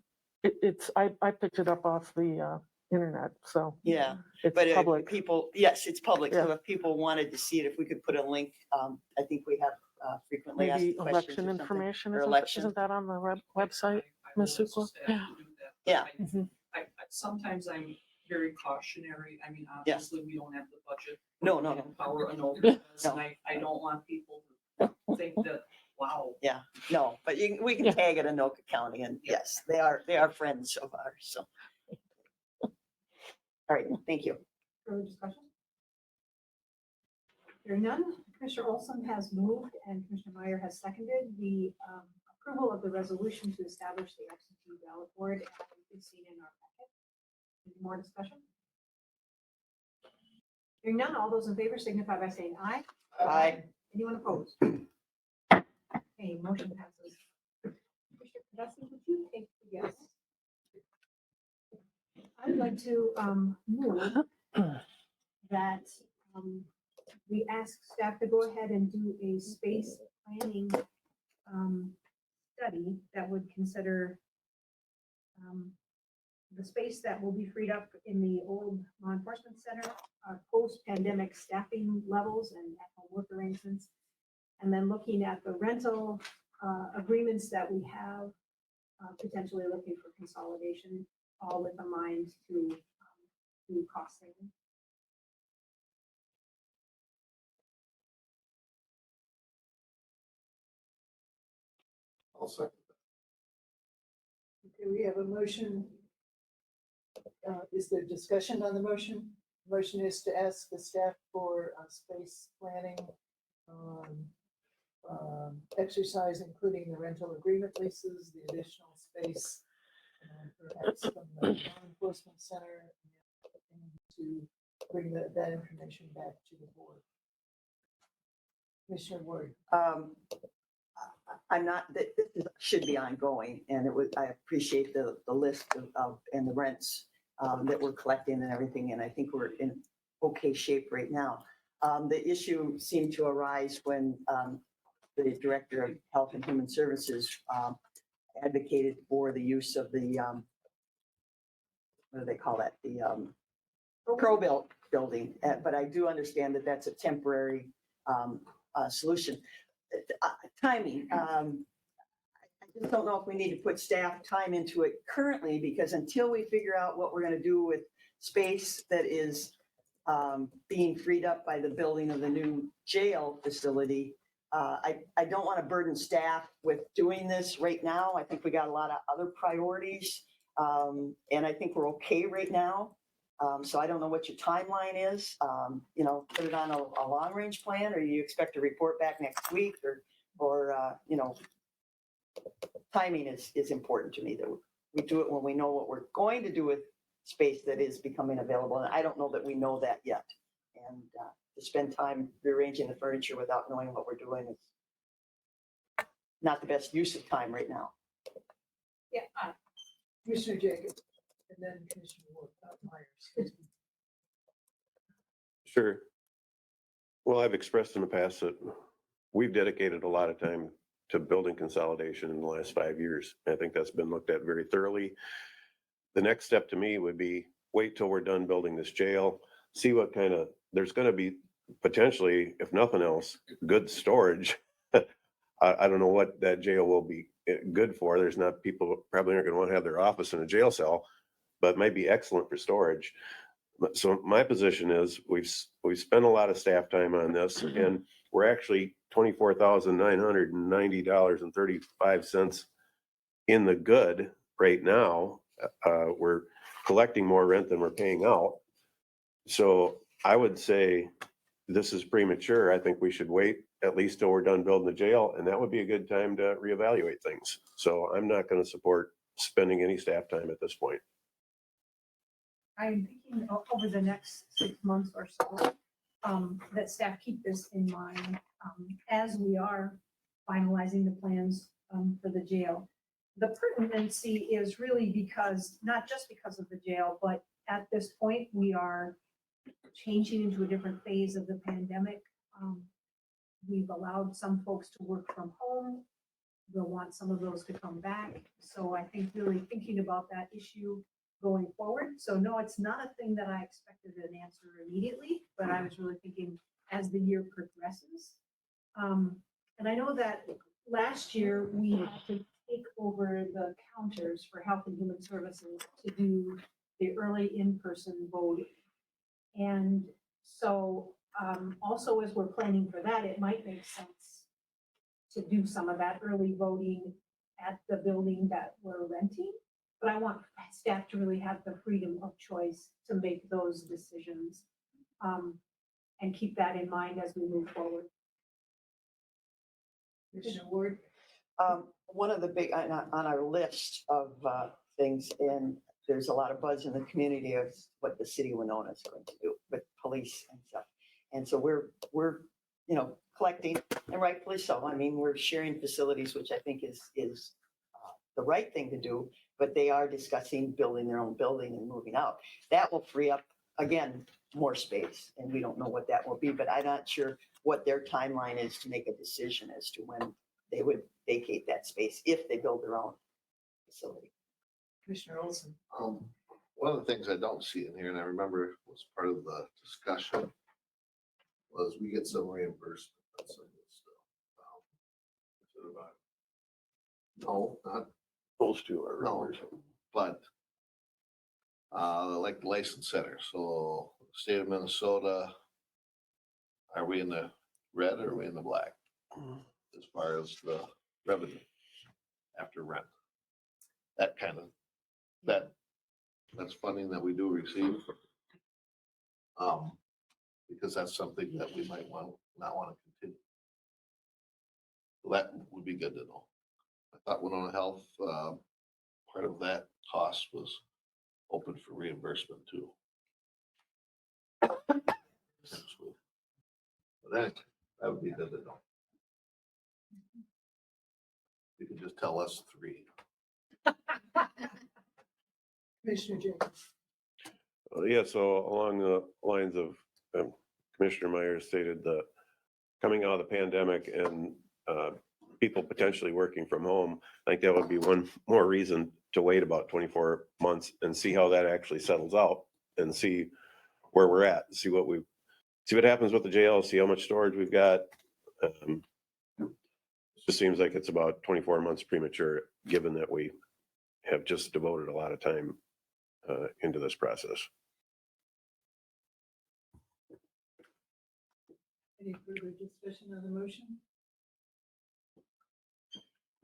I picked it up off the internet, so. yeah. It's But if public. people, yes, it's public, so Yeah. if people wanted to see it, if we could put a link, I think we have frequently asked Maybe questions election or something. information, Or isn't election. that on the website, I will Ms. also Sukla? staff Yeah. to do that. Yeah. Mhm. Sometimes I'm very cautionary. I mean, obviously, we don't have the budget. No, no, to no. Power an over, No. and I don't want people to think that, wow. Yeah, no, but we can Yeah. tag it Anoka County, and yes, they are friends of ours, so. All right, thank you. Further discussion? Hearing none, Commissioner Olson has moved and Commissioner Meyer has seconded the approval of the resolution to establish the absentee ballot board as is seen in our packet. Any more discussion? Hearing none, all those in favor signify by saying aye. Aye. Anyone opposed? Okay, motion passes. Commissioner Kardashian, would you take the yes? I would like to move that we ask staff to go ahead and do a space planning study that would consider the space that will be freed up in the old law enforcement center, post-pandemic staffing levels and at-home work arrangements, and then looking at the rental agreements that we have, potentially looking for consolidation, all with a mind to cost saving. I'll second Okay, we have a motion. Is there discussion on the motion? Motion is to ask the staff for space planning exercise, including the rental agreement leases, the additional space, perhaps from the law enforcement center, and to bring that information back to the board. Commissioner Ward. I'm not, this should be ongoing, and I appreciate the list of and the rents that we're collecting and everything, and I think we're in okay shape right now. The issue seemed to arise when the Director of Health and Human Services advocated for the use of the, what do they call that? The pro-built building, but I do understand that that's a temporary solution. Timing, I just don't know if we need to put staff time into it currently, because until we figure out what we're going to do with space that is being freed up by the building of the new jail facility. I don't want to burden staff with doing this right now. I think we got a lot of other priorities. And I think we're okay right now. So I don't know what your timeline is. Put it on a long range plan, or you expect to report back next week, or timing is important to me, that we do it when we know what we're going to do with space that is becoming available. And I don't know that we know that yet. And to spend time rearranging the furniture without knowing what we're doing is not the best use of time right now. Yeah, Commissioner Jacobs, and then Commissioner Myers. Sure. Well, I've expressed in the past that we've dedicated a lot of time to building consolidation in the last 5 years. I think that's been looked at very thoroughly. The next step to me would be wait till we're done building this jail, see what there's going to be potentially, if nothing else, good storage. I don't know what that jail will be good for. There's not, people probably aren't going to want to have their office in a jail cell, but it might be excellent for storage. So my position is we've spent a lot of staff time on this, and we're actually $24,990.35 in the good right now. We're collecting more rent than we're paying out. So I would say this is premature. I think we should wait at least till we're done building the jail, and that would be a good time to reevaluate things. So I'm not going to support spending any staff time at this point. I'm thinking over the next 6 months or so, that staff keep this in mind, as we are finalizing the plans, for the jail. The pertinency is really because, not just because of the jail, but at this point, we are changing into a different phase of the pandemic. We've allowed some folks to work from home. We'll want some of those to come back. So I think really thinking about that issue going forward. So no, it's not a thing that I expected an answer immediately, but I was really thinking as the year progresses. And I know that last year we had to take over the counters for Health and Human Services to do the early in-person voting. And so also as we're planning for that, it might make sense to do some of that early voting at the building that we're renting. But I want staff to really have the freedom of choice to make those decisions, and keep that in mind as we move forward. Commissioner Ward? One of the big, on our list of things, and there's a lot of buzz in the community of what the city of Winona is going to do with police and stuff. And so we're collecting, and rightfully so. I mean, we're sharing facilities, which I think is the right thing to do, but they are discussing building their own building and moving out. That will free up, again, more space, and we don't know what that will be, but I'm not sure what their timeline is to make a decision as to when they would vacate that space if they build their own facility. Commissioner Olson? One of the things I don't see in here, and I remember was part of the discussion, was we get some reimbursement on some of this stuff. No, not Those two are no, rumours. but like the license center. So state of Minnesota, are we in the red or are we in the black as far as the revenue after rent? That kind of, that's funding that we do receive. Because that's something that we might not want to continue. So that would be good to know. I thought Winona Health, part of that cost was open for reimbursement too. But anyway, that would be good to know. You can just tell us three. Commissioner Jacobs? Yeah, so along the lines of Commissioner Myers stated, the coming out of the pandemic and people potentially working from home, I think that would be one more reason to wait about 24 months and see how that actually settles out and see where we're at, see what happens with the jail, see how much storage we've got. It just seems like it's about 24 months premature, given that we have just devoted a lot of time into this process. Any further discussion on the motion?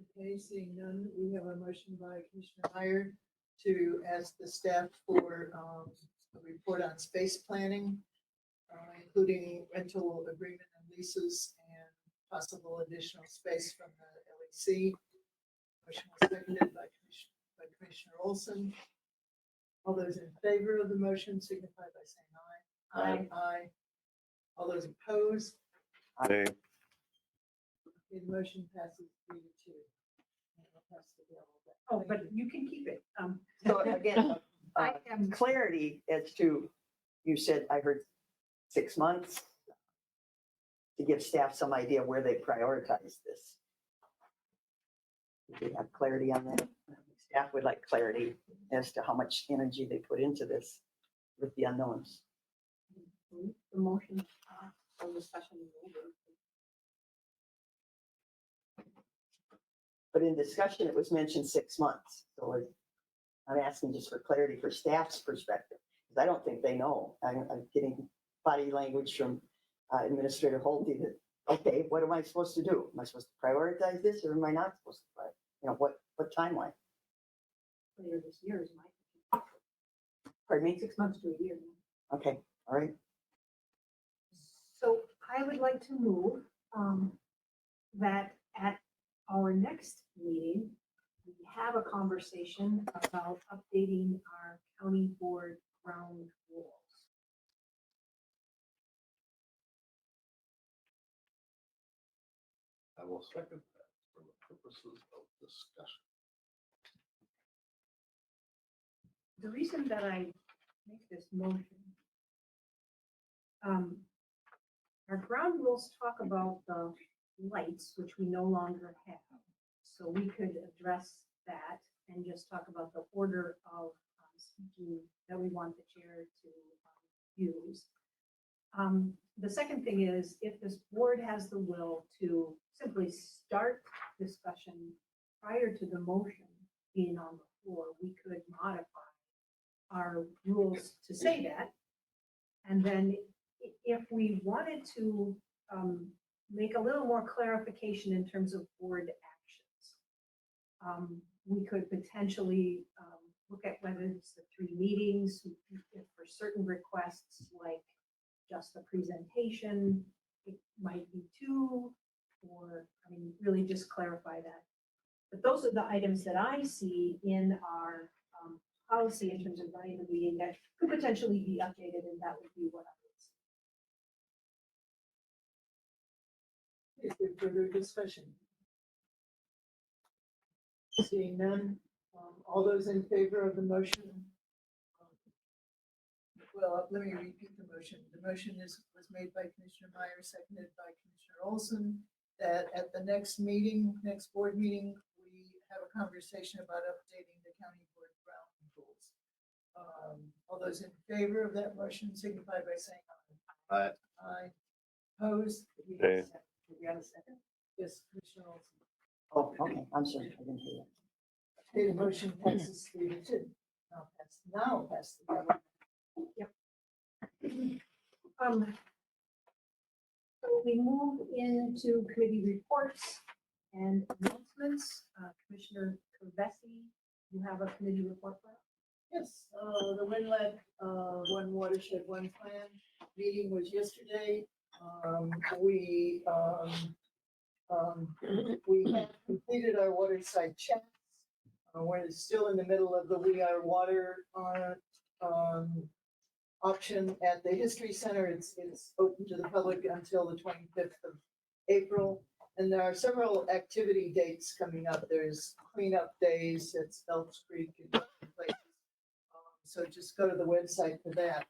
Okay, seeing none, we have a motion by Commissioner Meyer to ask the staff for a report on space planning, including rental agreement and leases and possible additional space from the LEC. Motion was seconded by Commissioner Olson. All those in favor of the motion signify by saying aye. Aye. Aye. All those opposed, Nay. the motion passes 3-2. And I'll pass the bill back. Oh, but you can keep it. So again, I am, clarity as to, you said, I heard 6 months to give staff some idea where they prioritize this. Do you have clarity on that? Staff would like clarity as to how much energy they put into this with the unknowns. the motion, or discussion is over. But in discussion, it was mentioned 6 months. So I'm asking just for clarity for staff's perspective, because I don't think they know. I'm getting body language from Administrator Holte that, okay, what am I supposed to do? Am I supposed to prioritize this or am I not supposed to? What timeline? Later this year is my, Pardon me? 6 months to a year. Okay, all right. So I would like to move that at our next meeting, we have a conversation about updating our county board ground rules. I will second that for the purposes of discussion. The reason that I make this motion, our ground rules talk about the lights, which we no longer have. So we could address that and just talk about the order of speaking that we want the chair to use. The second thing is, if this board has the will to simply start discussion prior to the motion being on the floor, we could modify our rules to say that. And then if we wanted to make a little more clarification in terms of board actions, we could potentially look at whether it's the 3 meetings, if for certain requests like just the presentation, it might be 2, or, I mean, really just clarify that. But those are the items that I see in our policy in terms of running the meeting that could potentially be updated, and that would be what I would say. Is there further discussion? Seeing none, all those in favor of the motion? Well, let me repeat the motion. The motion was made by Commissioner Meyer, seconded by Commissioner Olson, that at the next meeting, next board meeting, we have a conversation about updating the county board ground rules. All those in favor of that motion signify by saying aye. Aye. Aye. Opposed? Nay. Do we have a second? Yes, Commissioner Olson. Oh, okay, I'm sorry, I didn't hear that. Okay, the motion passes 3-2. Now pass the gavel. So we move into committee reports and announcements. Commissioner Kovesi, you have a committee report for us? Yes, the Winlet, One Watershed, One Plan meeting was yesterday. We have completed our waterside checks. We're still in the middle of the We Are Water option at the History Center. It's open to the public until the 25th of April. And there are several activity dates coming up. There's cleanup days at Phelps Creek and different places. So just go to the website for that.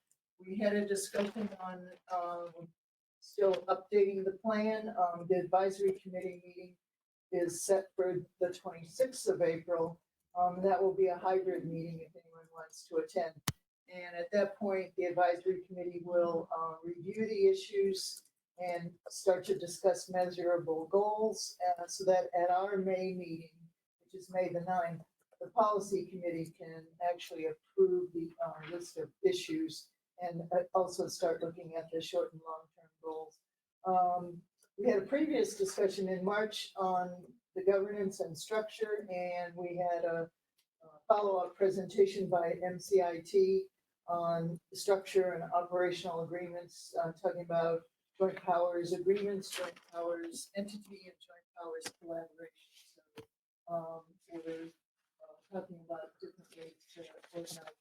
We had a discussion on still updating the plan. The advisory committee meeting is set for the 26th of April. That will be a hybrid meeting if anyone wants to attend. And at that point, the advisory committee will review the issues and start to discuss measurable goals so that at our May meeting, which is May the 9th, the policy committee can actually approve the list of issues and also start looking at the short and long-term goals. We had a previous discussion in March on the governance and structure, and we had a follow-up presentation by MCIT on structure and operational agreements, talking about joint powers agreements, joint powers entity, and joint powers collaboration. So we're talking about different ways to organize ourselves.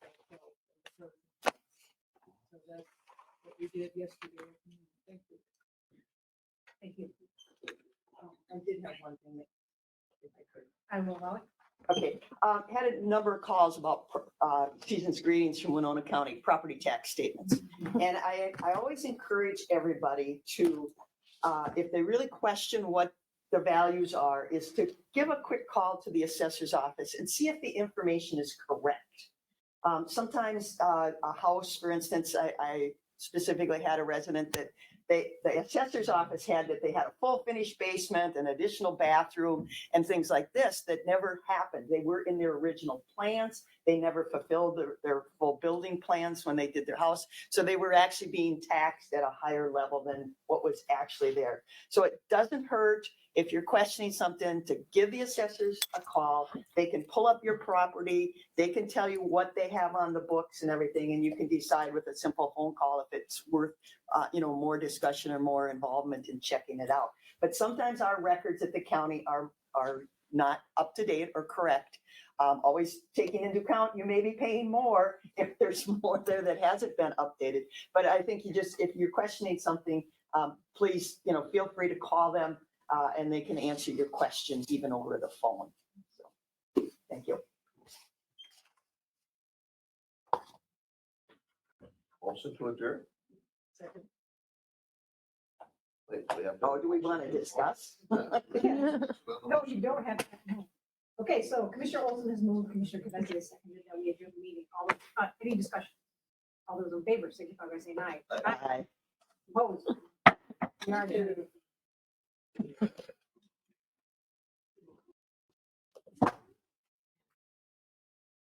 So that's what we did yesterday. Thank you. Thank you. I did have one thing that, if I could. I will allow it. Okay, had a number of calls about season's greetings from Winona County property tax statements. And I always encourage everybody to, if they really question what the values are, is to give a quick call to the assessor's office and see if the information is correct. Sometimes a house, for instance, I specifically had a resident that the assessor's office had that they had a full finished basement, an additional bathroom, and things like this that never happened. They were in their original plans. They never fulfilled their full building plans when they did their house. So they were actually being taxed at a higher level than what was actually there. So it doesn't hurt if you're questioning something to give the assessors a call. They can pull up your property. They can tell you what they have on the books and everything, and you can decide with a simple phone call if it's worth more discussion or more involvement in checking it out. But sometimes our records at the county are not up to date or correct. Always taking into account, you may be paying more if there's more there that hasn't been updated. But I think if you're questioning something, please, feel free to call them and they can answer your question even over the phone. So, thank you. Motion to adjourn? Second. Wait, we have Oh, do we want to discuss? No, you don't have to. No. Okay, so Commissioner Olson has moved, Commissioner Caventi has seconded that we adjourn the meeting. Any discussion? All those in favor, signify by saying aye. Bye. Opposed? We are adjourned.